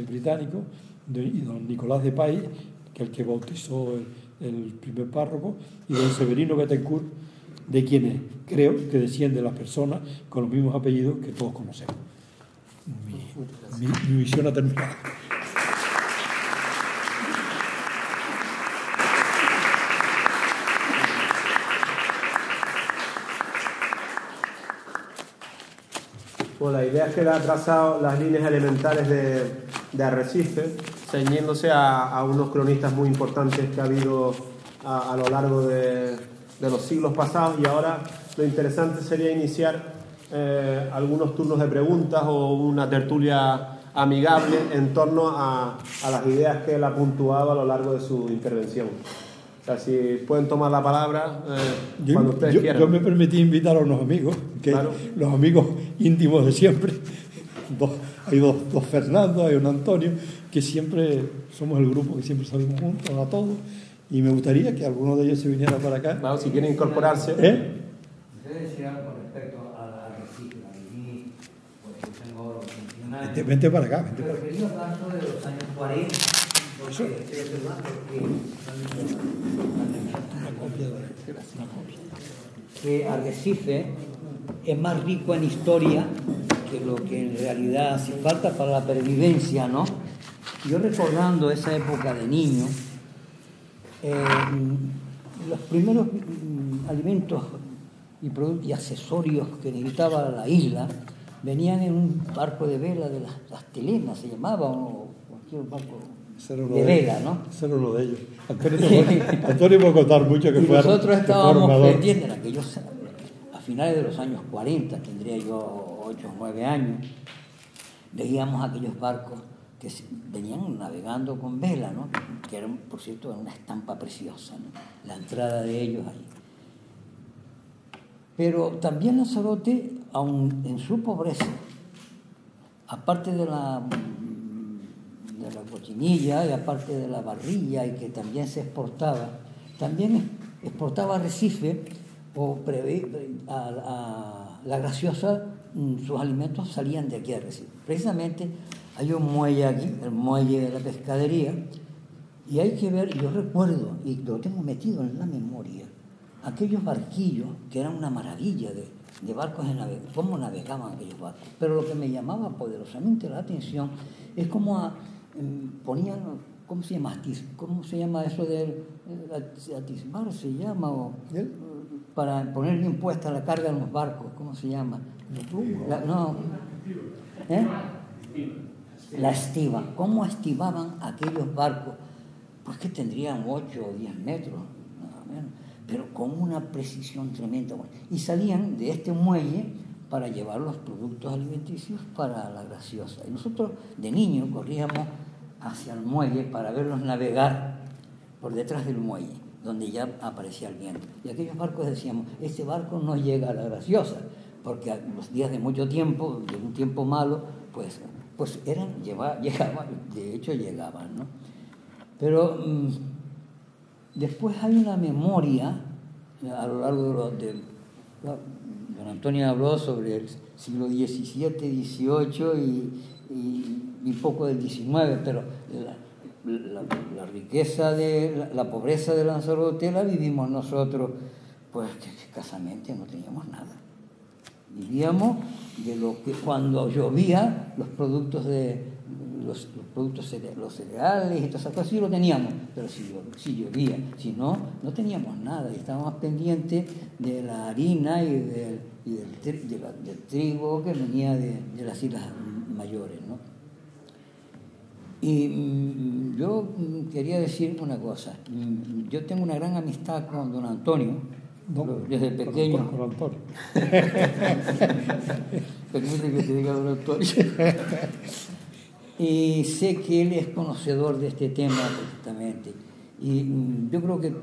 [SPEAKER 2] británico, y don Nicolás de Páez, que es el que bautizó el primer párroco, y don Severino Betancourt, de quienes creo que descienden las personas con los mismos apellidos que todos conocemos. Mi misión ha terminado.
[SPEAKER 3] Bueno, la idea es que él ha trazado las líneas elementales de Arrecife, ceñiéndose a unos cronistas muy importantes que ha habido a lo largo de los siglos pasados, y ahora lo interesante sería iniciar algunos turnos de preguntas o una tertulia amigable en torno a las ideas que él ha puntuado a lo largo de su intervención. O sea, si pueden tomar la palabra cuando ustedes quieran.
[SPEAKER 2] Yo me permití invitar a unos amigos, claro, los amigos íntimos de siempre. Hay dos Fernando, hay un Antonio, que siempre somos el grupo que siempre salimos juntos a todos, y me gustaría que alguno de ellos se viniera para acá.
[SPEAKER 3] Claro, si quieren incorporarse.
[SPEAKER 4] ¿Ustedes decían algo con respecto a Arrecife? A mí, pues yo tengo 21
[SPEAKER 2] Vente para acá, vente
[SPEAKER 4] Pero
[SPEAKER 2] para acá.
[SPEAKER 4] quería hablar sobre los años 40, porque estoy observando que Arrecife es más rico en historia que lo que en realidad hace falta para la pervivencia, ¿no? Yo recordando esa época de niño, los primeros alimentos y accesorios que necesitaba la isla venían en un barco de vela de las Telenas, se llamaba, o cualquier barco de vela, ¿no?
[SPEAKER 2] Ese era uno de ellos. Antonio puede contar mucho que
[SPEAKER 4] y
[SPEAKER 2] fue
[SPEAKER 4] nosotros estábamos
[SPEAKER 2] formador.
[SPEAKER 4] pendientes, a finales de los años 40, tendría yo 8 o 9 años, veíamos aquellos barcos que venían navegando con vela, ¿no? Que eran, por cierto, una estampa preciosa, ¿no? La entrada de ellos ahí. Pero también Lanzarote, aun en su pobreza, aparte de la cochinilla y aparte de la barrilla, y que también se exportaba, también exportaba a Recife o a La Graciosa. Sus alimentos salían de aquí a Recife. Precisamente hay un muelle aquí, el muelle de la pescadería, y hay que ver, yo recuerdo, y lo tengo metido en la memoria, aquellos barquillos que eran una maravilla de barcos de navegación, cómo navegaban aquellos barcos. Pero lo que me llamaba poderosamente la atención es cómo ponían, ¿cómo se llama eso de atisbar? ¿Se llama? Para poner bien puesta la carga en los barcos, ¿cómo se llama? La estiba. ¿Cómo estibaban aquellos barcos? Pues que tendrían 8 o 10 metros, nada menos, pero con una precisión tremenda. Y salían de este muelle para llevar los productos alimenticios para La Graciosa. Y nosotros de niños corríamos hacia el muelle para verlos navegar por detrás del muelle, donde ya aparecía el viento. Y aquellos barcos decíamos, este barco no llega a La Graciosa, porque a los días de mucho tiempo, de un tiempo malo, pues llegaban, de hecho llegaban, ¿no? Pero después hay una memoria a lo largo don Antonio habló sobre el siglo XVII, XVIII y poco del XIX, pero la riqueza la pobreza de Lanzarote la vivimos nosotros, pues que escasamente no teníamos nada. Vivíamos de lo que cuando llovía los productos los cereales y todas esas cosas sí lo teníamos, pero si llovía, si no, no teníamos nada y estábamos pendientes de la harina y del trigo que venía de las Islas Mayores, ¿no? Y yo quería decir una cosa. Yo tengo una gran amistad con don Antonio, desde pequeño.
[SPEAKER 2] Con Antonio.
[SPEAKER 4] Permite que te diga don Antonio. Y sé que él es conocedor de este tema perfectamente. Y yo creo que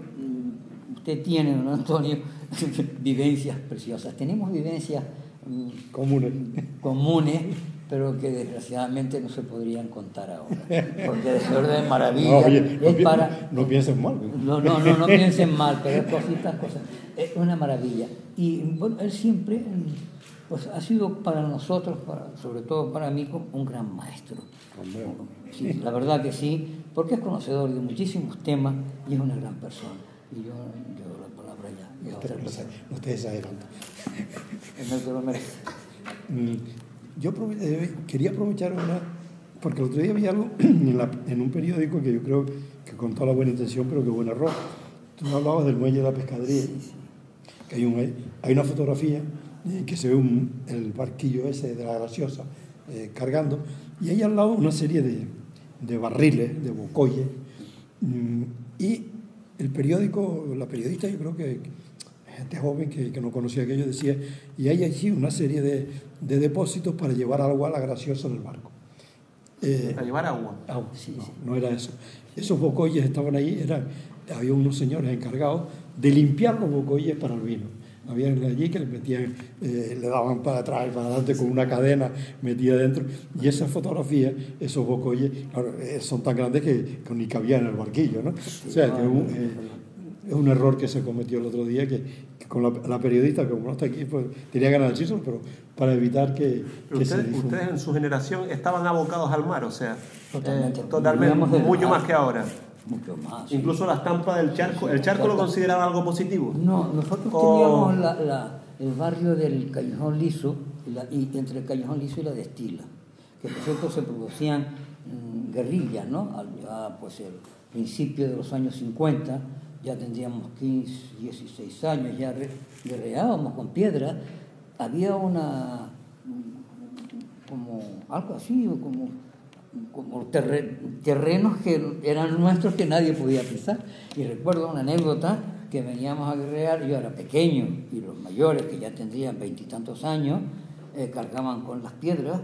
[SPEAKER 4] usted tiene, don Antonio, vivencias preciosas. Tenemos vivencias comunes, pero que desgraciadamente no se podrían contar ahora. Porque de verdad es maravilla.
[SPEAKER 2] No piensen mal.
[SPEAKER 4] No piensen mal, pero cosas. Es una maravilla. Y bueno, él siempre pues, ha sido para nosotros, sobre todo para mí, un gran maestro. Sí, la verdad que sí, porque es conocedor de muchísimos temas y es una gran persona. Y yo la palabra ya.
[SPEAKER 2] Ustedes adelantan.
[SPEAKER 4] Es el que lo merece.
[SPEAKER 2] Yo quería aprovechar porque el otro día vi algo en un periódico que yo creo que con toda la buena intención, pero que buen error. Tú hablabas del muelle de la pescadería, que hay una fotografía que se ve el barquillo ese de La Graciosa cargando, y hay al lado una serie de barriles, de bocoyes, y el periódico, la periodista, yo creo que gente joven que no conocía aquello, decía, y hay allí una serie de depósitos para llevar agua a La Graciosa del barco.
[SPEAKER 3] ¿Para llevar agua?
[SPEAKER 2] No era eso. Esos bocoyes estaban ahí, había unos señores encargados de limpiar los bocoyes para el vino. Había allí que le metían, le daban para atrás y para adelante con una cadena metida dentro, y esas fotografías, esos bocoyes, son tan grandes que ni cabían en el barquillo, ¿no? O sea, que es un error que se cometió el otro día, que con la periodista, como no está aquí, pues tenía ganas de decirlo, pero para evitar que
[SPEAKER 3] ustedes en su generación estaban abocados al mar, o sea,
[SPEAKER 4] totalmente
[SPEAKER 3] mucho más que ahora.
[SPEAKER 4] Mucho más.
[SPEAKER 3] Incluso la estampa del charco, ¿el charco lo consideraba algo positivo?
[SPEAKER 4] No, nosotros teníamos el barrio del Callejón Liso, y entre el Callejón Liso y la Destila, que por cierto se producían guerrillas, ¿no? Pues el principio de los años 50, ya tendríamos 15, 16 años, ya guerreábamos con piedra. Había como algo así, como terrenos que eran nuestros que nadie podía pisar. Y recuerdo una anécdota que veníamos a guerrear, yo era pequeño y los mayores, que ya tendrían 20 y tantos años, cargaban con las piedras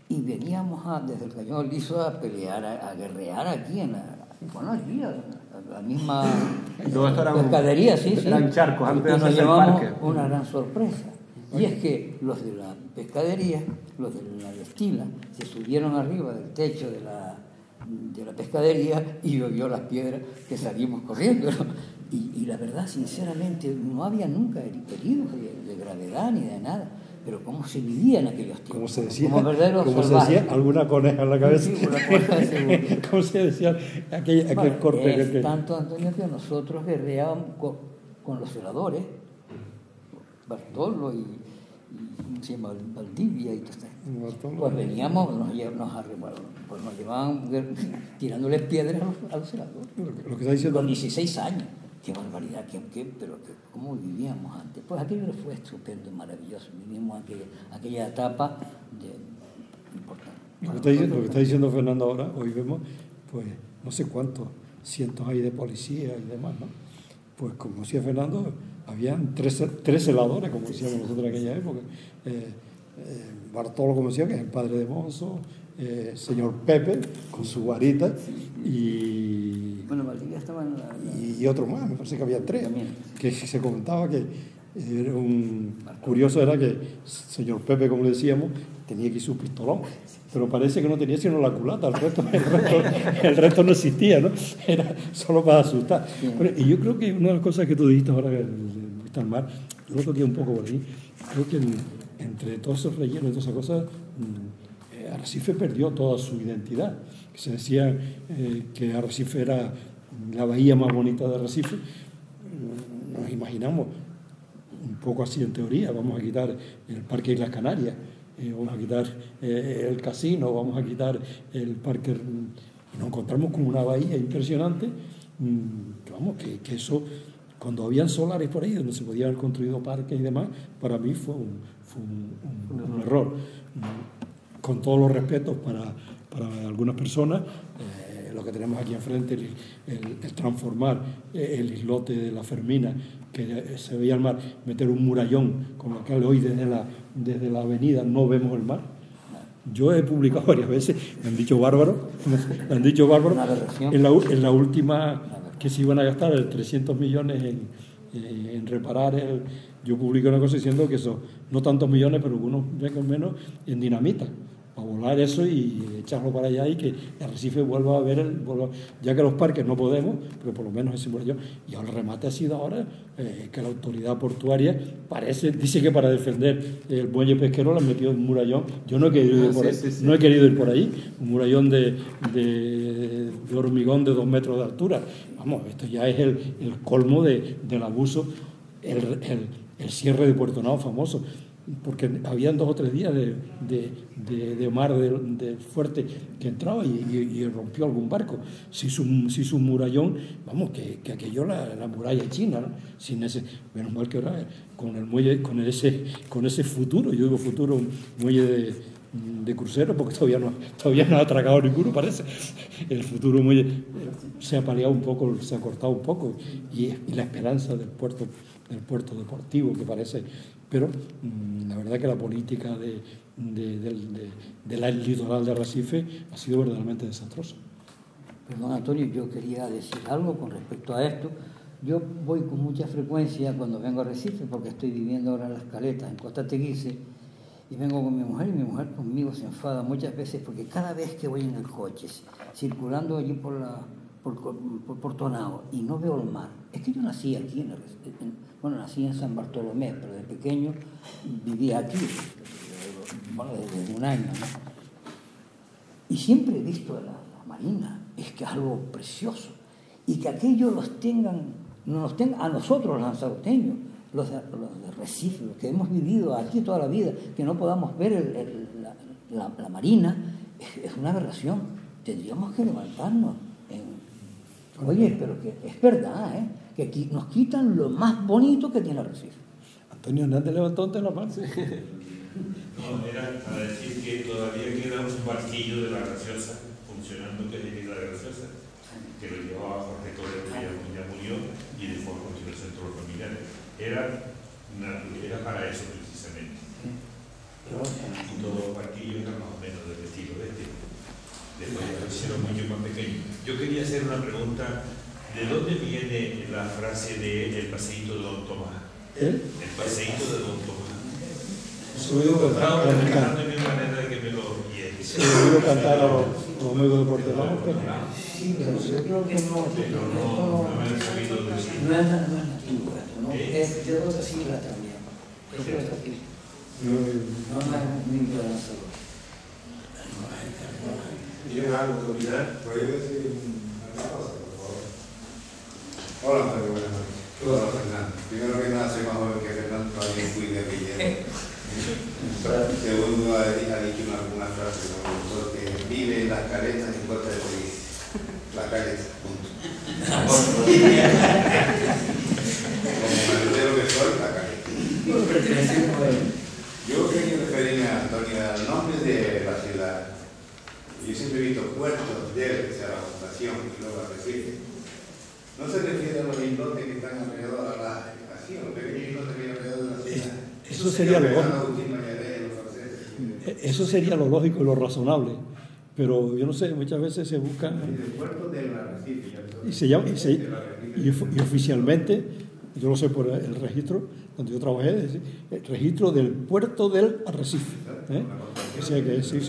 [SPEAKER 4] y veníamos desde el Cañón Liso a pelear, a guerrear aquí allí, la misma pescadería, sí.
[SPEAKER 3] Eran charcos, antes de
[SPEAKER 4] nos
[SPEAKER 3] hacerse el
[SPEAKER 4] llevamos
[SPEAKER 3] parque.
[SPEAKER 4] una gran sorpresa. Y es que los de la pescadería, los de la Destila, se subieron arriba del techo de la pescadería y llovió las piedras que salimos corriendo. Y la verdad, sinceramente, no había nunca heridos de gravedad ni de nada. Pero cómo se vivía en aquellos tiempos.
[SPEAKER 2] Como se decía, alguna coneja en la cabeza.
[SPEAKER 4] Sí,
[SPEAKER 2] como se decía, aquel corte.
[SPEAKER 4] Es tanto, Antonio, que nosotros guerreábamos con los celadores, Bartolo y ¿cómo se llama? Valdivia y todo esto. Pues veníamos, nos llevaban tirándoles piedras a los celadores.
[SPEAKER 2] Lo que está diciendo,
[SPEAKER 4] con 16 años. Qué barbaridad, pero cómo vivíamos antes. Pues aquello fue estupendo, maravilloso. Vivimos aquella etapa importante.
[SPEAKER 2] Lo que está diciendo Fernando ahora, hoy vemos, pues no sé cuántos cientos hay de policías y demás, ¿no? Pues como decía Fernando, habían tres celadores, como decíamos nosotros en aquella época. Bartolo, como decía, que es el padre de Monzo, señor Pepe, con su varita, y...
[SPEAKER 4] Bueno, Valdivia estaba en
[SPEAKER 2] y otro más, me parece que había 3,
[SPEAKER 4] también.
[SPEAKER 2] Que se comentaba que curioso era que señor Pepe, como le decíamos, tenía aquí su pistolón, pero parece que no tenía sino la culata, el resto no existía, ¿no? Era solo para asustar.
[SPEAKER 4] Sí.
[SPEAKER 2] Y yo creo que una de las cosas que tú dijiste ahora, que está al mar, yo lo toqué un poco por ahí, creo que entre todos esos rellenos y todas esas cosas, Arrecife perdió toda su identidad. Se decía que Arrecife era la bahía más bonita de Arrecife. Nos imaginamos un poco así en teoría, vamos a quitar el Parque Islas Canarias, vamos a quitar el casino, vamos a quitar el parque, y nos encontramos con una bahía impresionante, que eso, cuando habían solares por ahí donde se podían haber construido parques y demás, para mí fue un error. Con todos los respetos para algunas personas, lo que tenemos aquí enfrente, el transformar el islote de la Fermina, que se veía el mar, meter un murallón, con lo que hoy desde la avenida no vemos el mar. Yo he publicado varias veces, me han dicho bárbaro, en la última que se iban a gastar 300 millones en reparar yo publico una cosa diciendo que eso, no tantos millones, pero unos menos en dinamita, para volar eso y echarlo para allá y que Arrecife vuelva a ver, ya que los parques no podemos, pero por lo menos ese murallón. Y el remate ha sido ahora que la autoridad portuaria dice que para defender el muelle pesquero le han metido un murallón. Yo no he querido ir por ahí, no he querido ir por ahí, un murallón de hormigón de 2 metros de altura. Vamos, esto ya es el colmo del abuso, el cierre de Puerto Nao famoso, porque habían 2 o 3 días de mar de fuerte que entraba y rompió algún barco. Se hizo un murallón, vamos, que aquello la muralla china, ¿no? Menos mal que ahora con el muelle, con ese futuro, yo digo futuro, un muelle de crucero, porque todavía no ha atracado ninguno, parece. El futuro muelle se ha paliado un poco, se ha cortado un poco, y la esperanza del puerto deportivo, que parece, pero la verdad que la política del litoral de Arrecife ha sido verdaderamente desastrosa.
[SPEAKER 4] Perdón, Antonio, yo quería decir algo con respecto a esto. Yo voy con mucha frecuencia cuando vengo a Arrecife, porque estoy viviendo ahora en Las Caletas, en Costa Teguise, y vengo con mi mujer, y mi mujer conmigo se enfada muchas veces, porque cada vez que voy en el coche, circulando allí por por Tonao y no veo el mar. Es que yo nací aquí, nací en San Bartolomé, pero de pequeño vivía aquí, bueno, desde un año, ¿no? Y siempre he visto la marina, es que es algo precioso. Y que aquellos nos tengan a nosotros los lanzaroteños, los de Recife, los que hemos vivido aquí toda la vida, que no podamos ver la marina, es una aberración. Tendríamos que levantarnos. Oye, pero que es verdad, que aquí nos quitan lo más bonito que tiene Recife.
[SPEAKER 2] Antonio Hernández levantó ante la mano.
[SPEAKER 5] No, era para decir que todavía queda un barquillo de la Graciosa funcionando, que es de la Graciosa, que lo llevaba Jorge Toledo, que ya murió, y de forma continuó el centro familiar. Era para eso precisamente. Y todos los barquillos eran más o menos del estilo de este. Después lo hicieron mucho más pequeño. Yo quería hacer una pregunta. ¿De dónde viene la frase de el paseíto de Don Tomás? El paseíto de Don Tomás. Estaba preparando mi manera de que me lo guíe.
[SPEAKER 2] Sí, yo cantar a los amigos de Portelano, pero...
[SPEAKER 4] Sí, pero yo creo que no
[SPEAKER 5] me han sabido decir.
[SPEAKER 4] No es nativo, ¿no? Es de otras islas también. Creo que es aquí. No es muy lanzador.
[SPEAKER 3] ¿Tienen algo que opinar?
[SPEAKER 6] ¿Puedo decir una cosa, por favor? Hola, Mario, buenas noches. Hola, Fernando. Primero que nada, soy más joven que Fernando, todavía fui de Villena. Segundo, ha dicho una frase que me gustó, que vive en las caretas en contra de feliz. Las caretas, punto. Como marinero que soy, la careta. Yo quería referirme a Antonio al nombre de la ciudad. Yo siempre he visto puertos de la fundación y luego a Recife. No se refiere a los islotes que están alrededor, así, los pequeños islotes que hay alrededor de la ciudad.
[SPEAKER 2] Eso sería lo lógico. Eso sería lo lógico y lo razonable. Pero yo no sé, muchas veces se buscan. Y oficialmente, yo lo sé por el registro, donde yo trabajé, el registro del puerto del Arrecife. O sea que sí.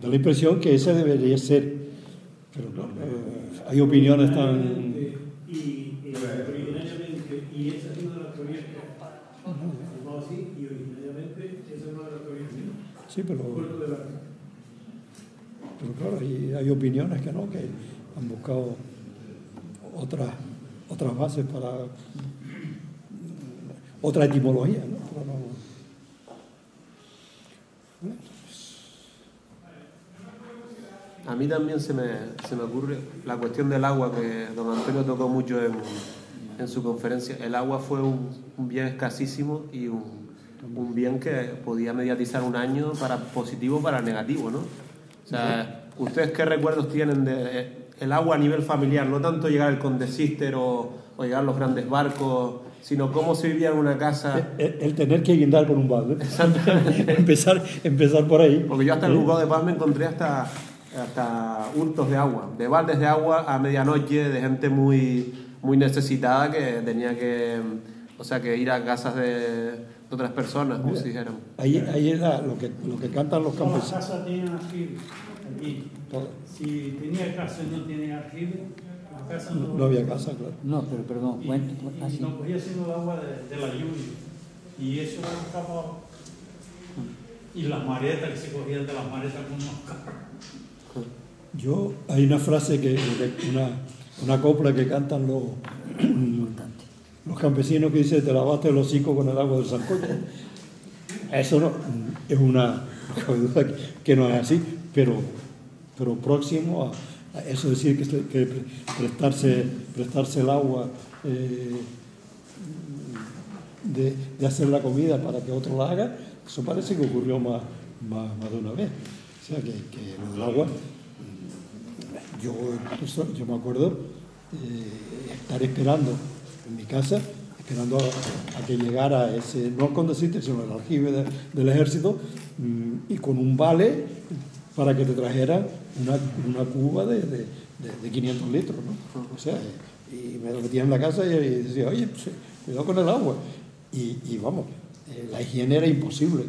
[SPEAKER 2] Da la impresión que ese debería ser. Pero hay opiniones tan.
[SPEAKER 7] Originariamente, y esa es una de las teorías que así, y originariamente esa es una de las teorías que
[SPEAKER 2] sí, pero claro, hay opiniones que no, que han buscado otras bases para otra etimología, ¿no? Pero no.
[SPEAKER 3] A mí también se me ocurre la cuestión del agua, que don Antonio tocó mucho en su conferencia. El agua fue un bien escasísimo y un bien que podía mediatizar un año para positivo, para negativo, ¿no? O sea, ¿ustedes qué recuerdos tienen del agua a nivel familiar? No tanto llegar al Conde Sister o llegar los grandes barcos, sino cómo se vivía en una casa.
[SPEAKER 2] El tener que guindar con un balde.
[SPEAKER 3] Exactamente.
[SPEAKER 2] empezar por ahí.
[SPEAKER 3] Porque yo hasta en el Juzgado de Paz me encontré hasta hurtos de agua, de baldes de agua a medianoche, de gente muy necesitada que tenía que ir a casas de otras personas, como si dijéramos.
[SPEAKER 2] Ahí era lo que cantan los campesinos.
[SPEAKER 7] Todas las casas tienen aljibe aquí. Si tenía casa y no tenía aljibe, la casa
[SPEAKER 2] no había casa, claro.
[SPEAKER 4] No, pero perdón,
[SPEAKER 7] y no cogía sino el agua de la lluvia. Y eso era un capo. Y las maretas que se cogían de las maretas con unos carros.
[SPEAKER 2] Hay una frase una copla que cantan los campesinos que dice: te lavaste el hocico con el agua del sancocho. Eso no es una duda que no es así, pero próximo a eso, decir que prestarse el agua de hacer la comida para que otro la haga, eso parece que ocurrió más de una vez. O sea que lo del agua, yo me acuerdo estar esperando en mi casa, esperando a que llegara ese, no el Conde Sister, sino el aljibe del ejército, y con un vale para que te trajera una cuba de 500 litros, ¿no? O sea, y me lo metía en la casa y decía: oye, pues, cuidado con el agua. Y vamos, la higiene era imposible,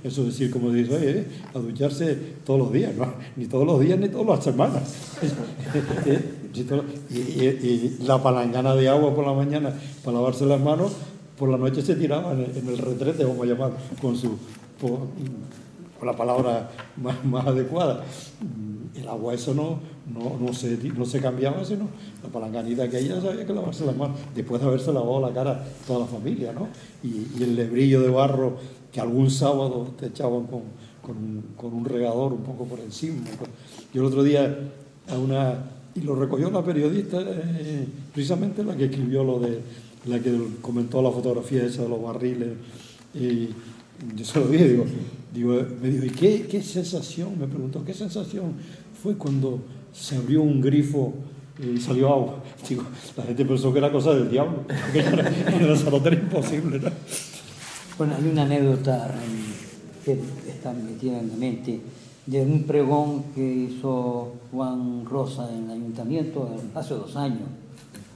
[SPEAKER 2] Eso es decir, como dice, oye, a ducharse todos los días, ¿no? Ni todos los días ni todas las semanas. Y la palangana de agua por la mañana para lavarse las manos, por la noche se tiraba en el retrete, vamos a llamar, con la palabra más adecuada. El agua eso no se cambiaba, sino la palanganita que ella sabía que lavarse las manos, después de haberse lavado la cara toda la familia, ¿no? Y el lebrillo de barro que algún sábado te echaban con un regador un poco por encima. Yo el otro día y lo recogió la periodista, precisamente la que escribió la que comentó la fotografía esa de los barriles, y yo se lo dije, me dijo, ¿y qué sensación? Me preguntó, ¿qué sensación fue cuando se abrió un grifo y salió agua? Digo, la gente pensó que era cosa del diablo, que era imposible, ¿no?
[SPEAKER 4] Bueno, hay una anécdota que está metida en la mente de un pregón que hizo Juan Rosa en el ayuntamiento hace 2 años.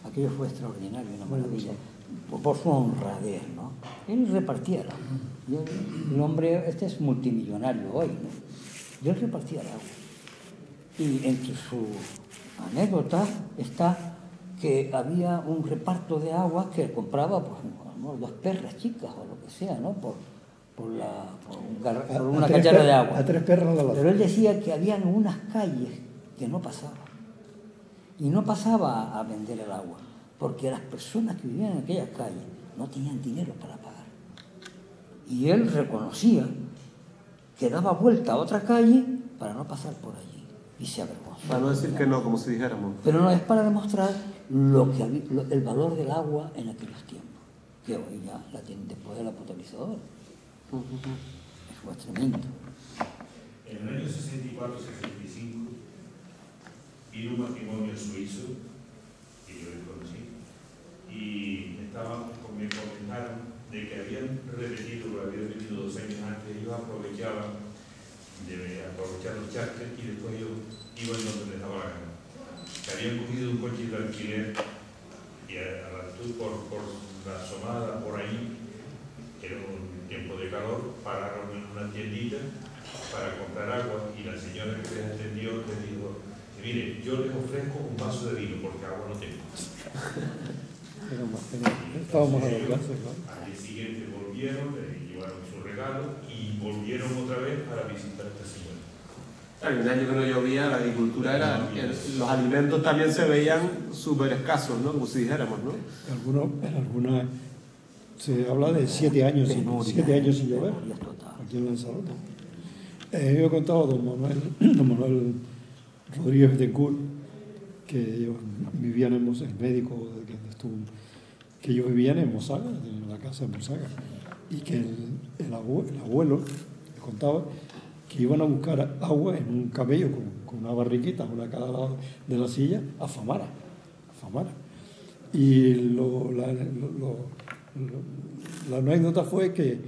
[SPEAKER 4] Aquello fue extraordinario, una maravilla, por su honradez, ¿no? Él repartía el agua. El hombre, es multimillonario hoy, ¿no? Y él repartía el agua. Y entre sus anécdotas está que había un reparto de agua que compraba, pues, 2 perras chicas o lo que sea, ¿no? Por una cachara de agua.
[SPEAKER 2] A 3 perras la.
[SPEAKER 4] Pero él decía que habían unas calles que no pasaba. Y no pasaba a vender el agua, porque las personas que vivían en aquellas calles no tenían dinero para pagar. Y él reconocía que daba vuelta a otra calle para no pasar por allí. Y se avergonzó.
[SPEAKER 3] Para no decir que no, como si dijéramos.
[SPEAKER 4] Pero no, es para demostrar el valor del agua en aquellos tiempos, que hoy ya la tienen después de la potabilizadora. Fue tremendo.
[SPEAKER 5] En el año 64-65 vino un matrimonio suizo que yo les conocí y me comentaron de que habían repetido 2 años antes. Ellos aprovechaban de aprovechar los charters y después ellos iban donde les daba la gana. Que habían cogido un coche de alquiler y a la altura por la asomada por ahí, era un tiempo de calor, pararon en una tiendita para comprar agua y la señora que les atendió les dijo, mire, yo les ofrezco un vaso de vino porque agua no tengo.
[SPEAKER 2] Estábamos a la clase, ¿no?
[SPEAKER 5] Al día siguiente volvieron, le llevaron su regalo y volvieron otra vez para visitar a esta señora.
[SPEAKER 3] En el año que no llovía, la agricultura los alimentos también se veían súper escasos, ¿no? Como si dijéramos, ¿no?
[SPEAKER 2] En algunas se habla de 7 años sin llover, aquí en Lanzarote. Yo he contado a don Manuel Rodríguez Betancourt, que ellos vivían el médico que ellos vivían en Mosaga, en la casa de Mosaga, y que el abuelo le contaba que iban a buscar agua en un camello con una barriquita, una a cada lado de la silla, a Famara. Y la anécdota fue que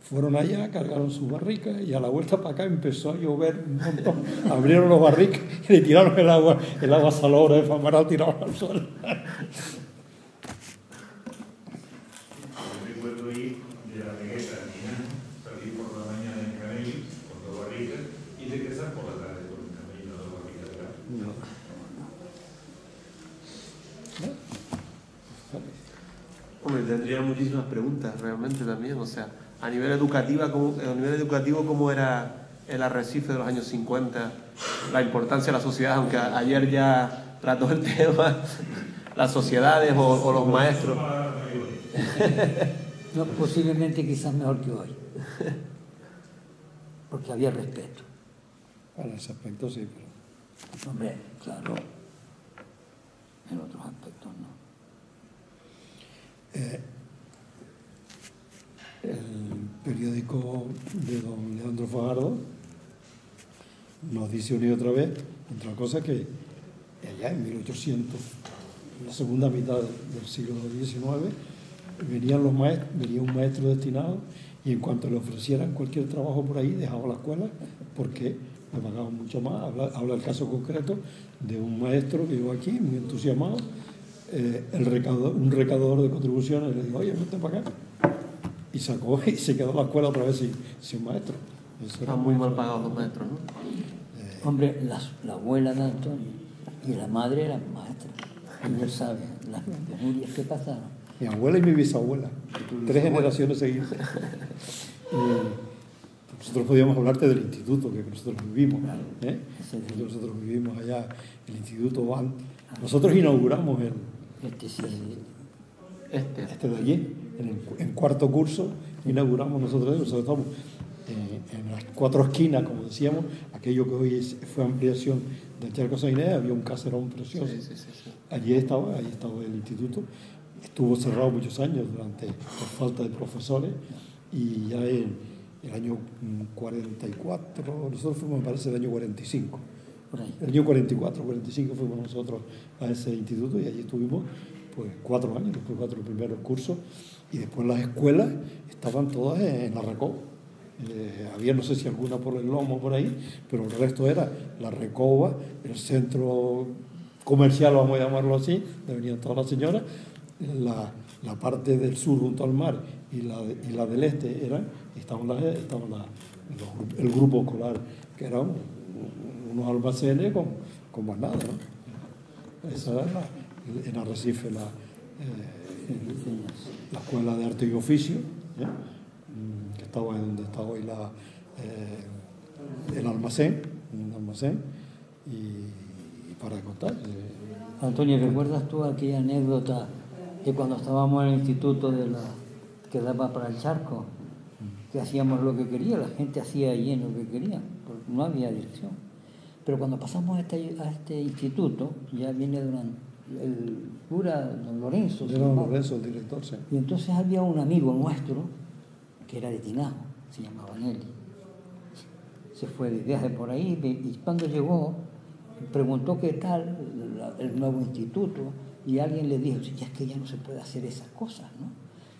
[SPEAKER 2] fueron allá, cargaron su barrica y a la vuelta para acá empezó a llover un montón. Abrieron los barricas y le tiraron el agua salobre de Famara, lo tiraron al suelo.
[SPEAKER 5] Yo recuerdo ir de la Regueta a Minas, salir por la mañana en camello con 2 barricas y regresar por la tarde con el camello y 2 barricas de agua.
[SPEAKER 3] Hombre, tendría muchísimas preguntas realmente también, o sea, a nivel educativo, ¿cómo era el Arrecife de los años 50? La importancia de la sociedad, aunque ayer ya trató el tema, las sociedades o los maestros.
[SPEAKER 4] No, posiblemente quizás mejor que hoy, porque había respeto.
[SPEAKER 2] Para ese aspecto sí, pero...
[SPEAKER 4] Hombre, claro, en otros aspectos no.
[SPEAKER 2] El periódico de don Leandro Fajardo nos dice una y otra vez, entre otras cosas, que allá en 1800, en la segunda mitad del siglo XIX, venía un maestro destinado y en cuanto le ofrecieran cualquier trabajo por ahí, dejaba la escuela porque le pagaban mucho más. Habla el caso concreto de un maestro que llegó aquí, muy entusiasmado, un recaudador de contribuciones le dijo, oye, vete para acá. Y sacó y se quedó la escuela otra vez sin maestro.
[SPEAKER 3] Están muy mal pagados los maestros, ¿no?
[SPEAKER 4] Hombre, la abuela de Antonio Y la madre era maestra. Y él sabe las penurias que pasaron.
[SPEAKER 2] Mi abuela y mi bisabuela, 3 generaciones seguidas. Nosotros podíamos hablarte del instituto que nosotros vivimos. Nosotros vivimos allá, el instituto Van. Nosotros inauguramos este de allí, en 4º curso, inauguramos nosotros estamos en las 4 esquinas, como decíamos, aquello que hoy fue ampliación del Charco San Inés, había un caserón precioso. Allí estaba el instituto. Estuvo cerrado muchos años por falta de profesores, y ya en el año 44, nosotros fuimos, me parece, el año 45. El año 44, 45 fuimos nosotros a ese instituto, y allí estuvimos pues 4 años, los 4 primeros cursos, y después las escuelas estaban todas en la Recoba. Había, no sé si alguna por el Lomo por ahí, pero el resto era la Recoba, el centro comercial, vamos a llamarlo así, donde venían todas las señoras. La parte del sur junto al mar y la del este estaban el grupo escolar, que eran unos almacenes con más nada, ¿no? Esa era en Arrecife la escuela de arte y oficio, que estaba donde está hoy el almacén, y para contar.
[SPEAKER 4] Antonio, ¿recuerdas tú aquella anécdota de cuando estábamos en el instituto que daba para el charco? Que hacíamos lo que quería, la gente hacía allí lo que quería, porque no había dirección. Pero cuando pasamos a este instituto, ya viene el cura don Lorenzo.
[SPEAKER 2] Don Lorenzo, el director, sí.
[SPEAKER 4] Y entonces había un amigo nuestro, que era de Tinajo, se llamaba Nelly. Se fue de viaje por ahí, y cuando llegó, preguntó qué tal el nuevo instituto, y alguien le dijo, ya es que ya no se puede hacer esas cosas, ¿no?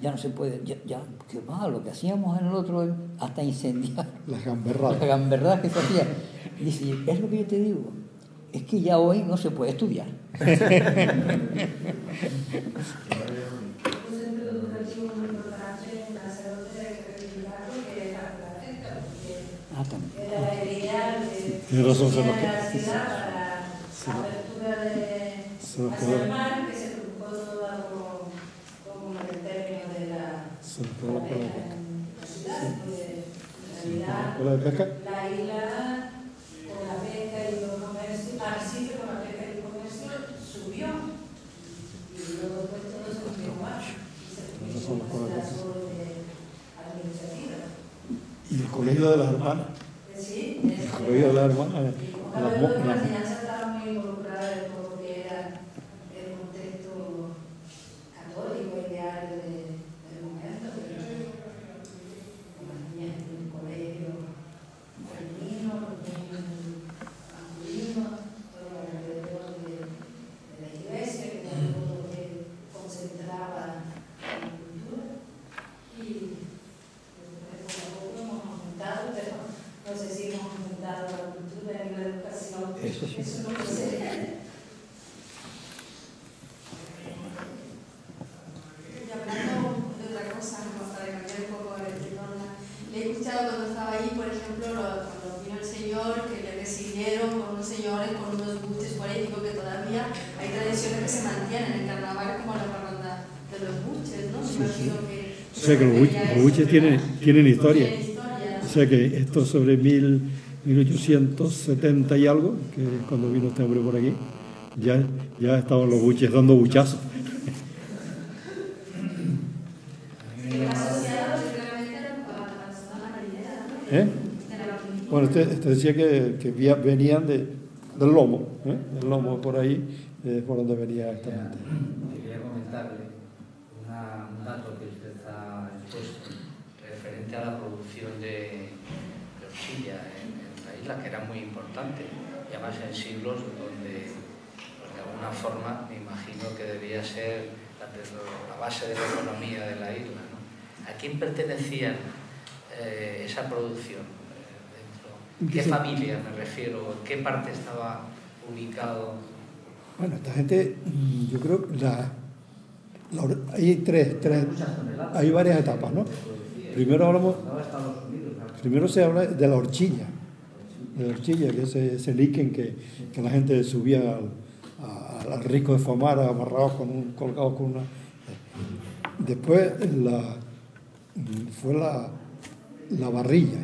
[SPEAKER 4] Ya no se puede, ya que va, lo que hacíamos en el otro, hasta incendiar.
[SPEAKER 2] Las gamberradas.
[SPEAKER 4] Las gamberradas que se hacían. Dice, es lo que yo te digo, es que ya hoy no se puede estudiar.
[SPEAKER 2] Tiene razón, se nos
[SPEAKER 1] quedó. Que se preocupó toda como el término de la
[SPEAKER 2] escuela de pesca.
[SPEAKER 1] La isla con la pesca y los comercios, Arrecife con la pesca y el comercio subió, y luego después todo se volvió más, y se comenzó a hacer administrativa.
[SPEAKER 2] Y el colegio de las hermanas.
[SPEAKER 1] Sí,
[SPEAKER 2] el colegio de las hermanas.
[SPEAKER 1] La enseñanza estaba muy involucrada en todo lo que era el contexto católico ideal del momento, pero las niñas en el colegio femenino, los niños masculinos, todo alrededor de la iglesia, que era todo lo que concentraba la cultura. Y después poco a poco hemos aumentado, pero no sé si hemos aumentado la cultura y la educación.
[SPEAKER 4] Eso sí.
[SPEAKER 1] Eso no lo sé.
[SPEAKER 8] Y hablando de otra cosa, como para cambiar un poco de tema, le he escuchado cuando estaba ahí, por ejemplo, cuando vino el señor, que le recibieron con unos señores, con unos buches por ahí, digo que todavía hay tradiciones que se mantienen en el carnaval, como la parranda de los buches, ¿no? Me imagino que...
[SPEAKER 2] O sea que los buches tienen historia. O sea que esto sobre 1870 y algo, que es cuando vino este hombre por aquí, ya estaban los buches dando buchazos. Bueno, este decía que venían del Lomo, del Lomo por ahí, por donde venía esta gente.
[SPEAKER 9] Quería comentarle un dato que usted ha expuesto referente a la producción de horchilla en la isla, que era muy importante, y además en siglos donde, pues de alguna forma, me imagino que debía ser la base de la economía de la isla, ¿no? ¿A quién pertenecía esa producción? ¿Qué familia me refiero? ¿En qué parte estaba ubicado?
[SPEAKER 2] Bueno, esta gente, yo creo que hay hay varias etapas, ¿no? Primero se habla de la horchilla, que es ese líquen que la gente subía al Rico de Famara, amarrados colgados con una... Después fue la barrilla.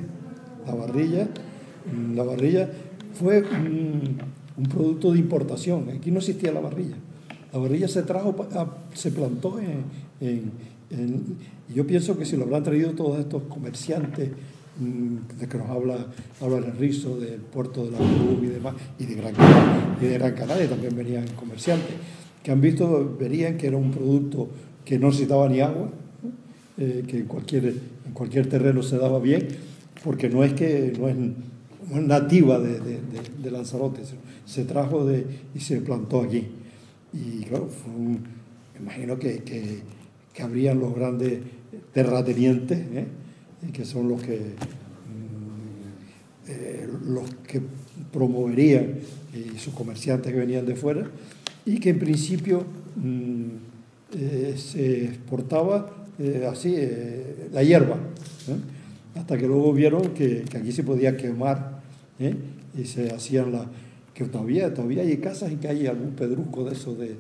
[SPEAKER 2] La barrilla fue un producto de importación. Aquí no existía la barrilla. La barrilla se plantó yo pienso que si lo habrán traído todos estos comerciantes de que nos habla Álvarez Rizo, del puerto de la Cruz y demás, y de Gran Canaria también venían comerciantes, que han visto, verían que era un producto que no necesitaba ni agua, que en cualquier terreno se daba bien, porque no es nativa de Lanzarote, se trajo y se plantó allí. Y claro, me imagino que habrían los grandes terratenientes, que son los que promoverían, y sus comerciantes que venían de fuera, y que en principio se exportaba así la hierba, hasta que luego vieron que aquí se podía quemar, y se hacían que todavía hay casas en que hay algún pedrusco de eso de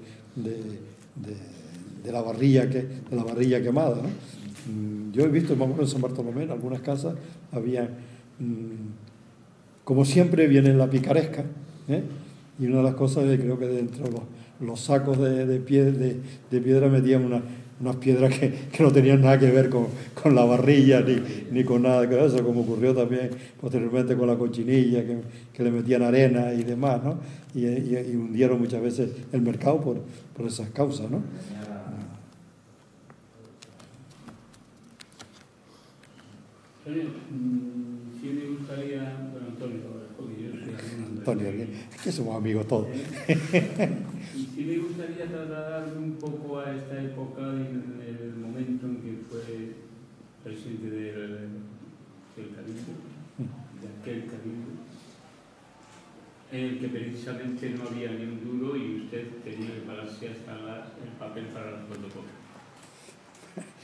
[SPEAKER 2] la barrilla quemada, ¿no? Yo he visto, más o menos en San Bartolomé, en algunas casas había, como siempre, viene la picaresca, y una de las cosas, creo que dentro de los sacos de piedra metían unas piedras que no tenían nada que ver con la barrilla ni con nada de eso, como ocurrió también posteriormente con la cochinilla, que le metían arena y demás, ¿no? Y hundieron muchas veces el mercado por esas causas, ¿no?
[SPEAKER 10] Sí me gustaría, bueno, Antonio, porque yo soy
[SPEAKER 2] Antonio, es que somos amigos todos.
[SPEAKER 10] Y sí me gustaría trasladarme un poco a esta época, en el momento en que fue presidente del Cabildo, de aquel Cabildo, en el que precisamente no había ni un duro y usted tenía que pararse hasta el papel para las fotocopias.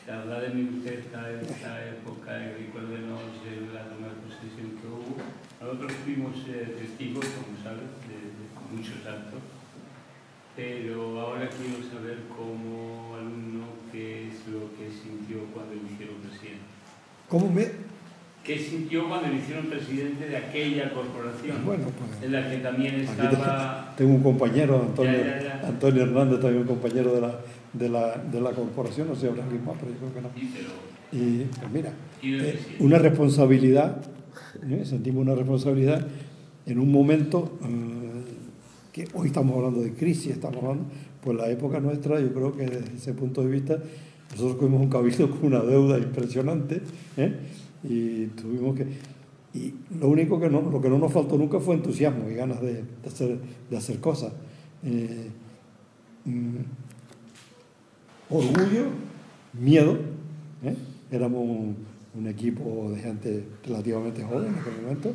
[SPEAKER 10] Hablarme usted de esta época y recuérdenos de la toma de posesión que hubo. Nosotros fuimos testigos, como sabes, de muchos actos, pero ahora quiero saber como alumno qué es lo que sintió cuando lo hicieron presidente. ¿Qué sintió cuando lo hicieron presidente de aquella corporación?
[SPEAKER 2] Bueno, pues,
[SPEAKER 10] en la que también estaba...
[SPEAKER 2] Tengo un compañero, Antonio Hernández, también un compañero de la corporación, no sé, habrá alguien más, pero yo creo que no. Y pues mira, una responsabilidad, sentimos una responsabilidad en un momento que hoy estamos hablando de crisis, pues la época nuestra, yo creo que desde ese punto de vista, nosotros tuvimos un cabildo con una deuda impresionante, y tuvimos que... Y lo único lo que no nos faltó nunca fue entusiasmo y ganas de hacer cosas. Orgullo, miedo, éramos un equipo de gente relativamente joven en aquel momento,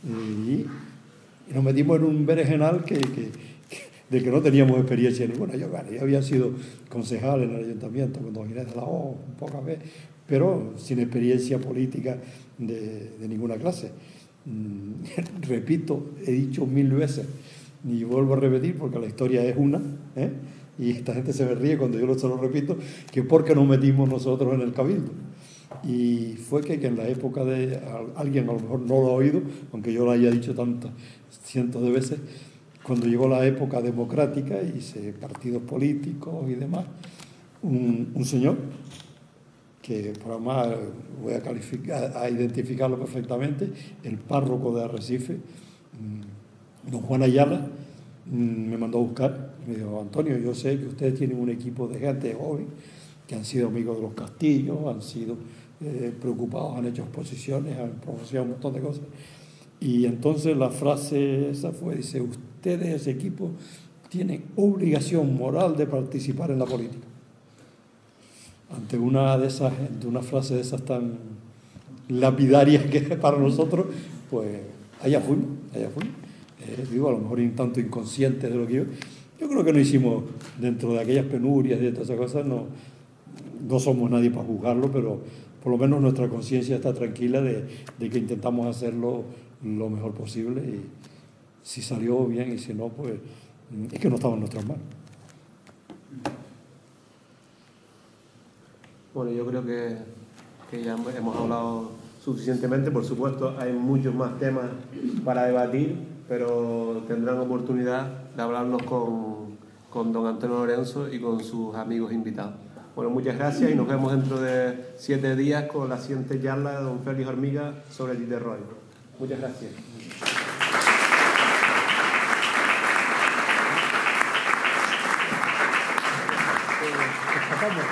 [SPEAKER 2] y nos metimos en un berenjenal del que no teníamos experiencia ninguna. Yo había sido concejal en el ayuntamiento con don Ginés de la O, pocas veces, pero sin experiencia política de ninguna clase. Repito, he dicho 1000 veces, y vuelvo a repetir porque la historia es una, y esta gente se me ríe cuando yo se lo repito, que porque nos metimos nosotros en el Cabildo. Y fue que en la época de... Alguien a lo mejor no lo ha oído, aunque yo lo haya dicho tantas cientos de veces, cuando llegó la época democrática y partidos políticos y demás, un señor que por además voy a identificarlo perfectamente, el párroco de Arrecife, don Juan Ayala, me mandó a buscar. Me dijo: Antonio, yo sé que ustedes tienen un equipo de gente joven que han sido amigos de los castillos, han sido preocupados, han hecho exposiciones, han promocionado un montón de cosas. Y entonces la frase esa fue, dice: ustedes, ese equipo, tienen obligación moral de participar en la política. Ante una frase de esas tan lapidarias que para nosotros, pues allá fuimos. Digo, a lo mejor un tanto inconscientes de lo que yo creo que no hicimos, dentro de aquellas penurias y de todas esas cosas, no somos nadie para juzgarlo, pero por lo menos nuestra conciencia está tranquila de que intentamos hacerlo lo mejor posible, y si salió bien y si no, pues es que no estaba en nuestras manos.
[SPEAKER 3] Bueno, yo creo que ya hemos hablado suficientemente. Por supuesto, hay muchos más temas para debatir, pero tendrán oportunidad de hablarlos con don Antonio Lorenzo y con sus amigos invitados. Bueno, muchas gracias y nos vemos dentro de 7 días con la siguiente charla de don Félix Hormiga sobre Tite Roy. Muchas gracias. Vamos.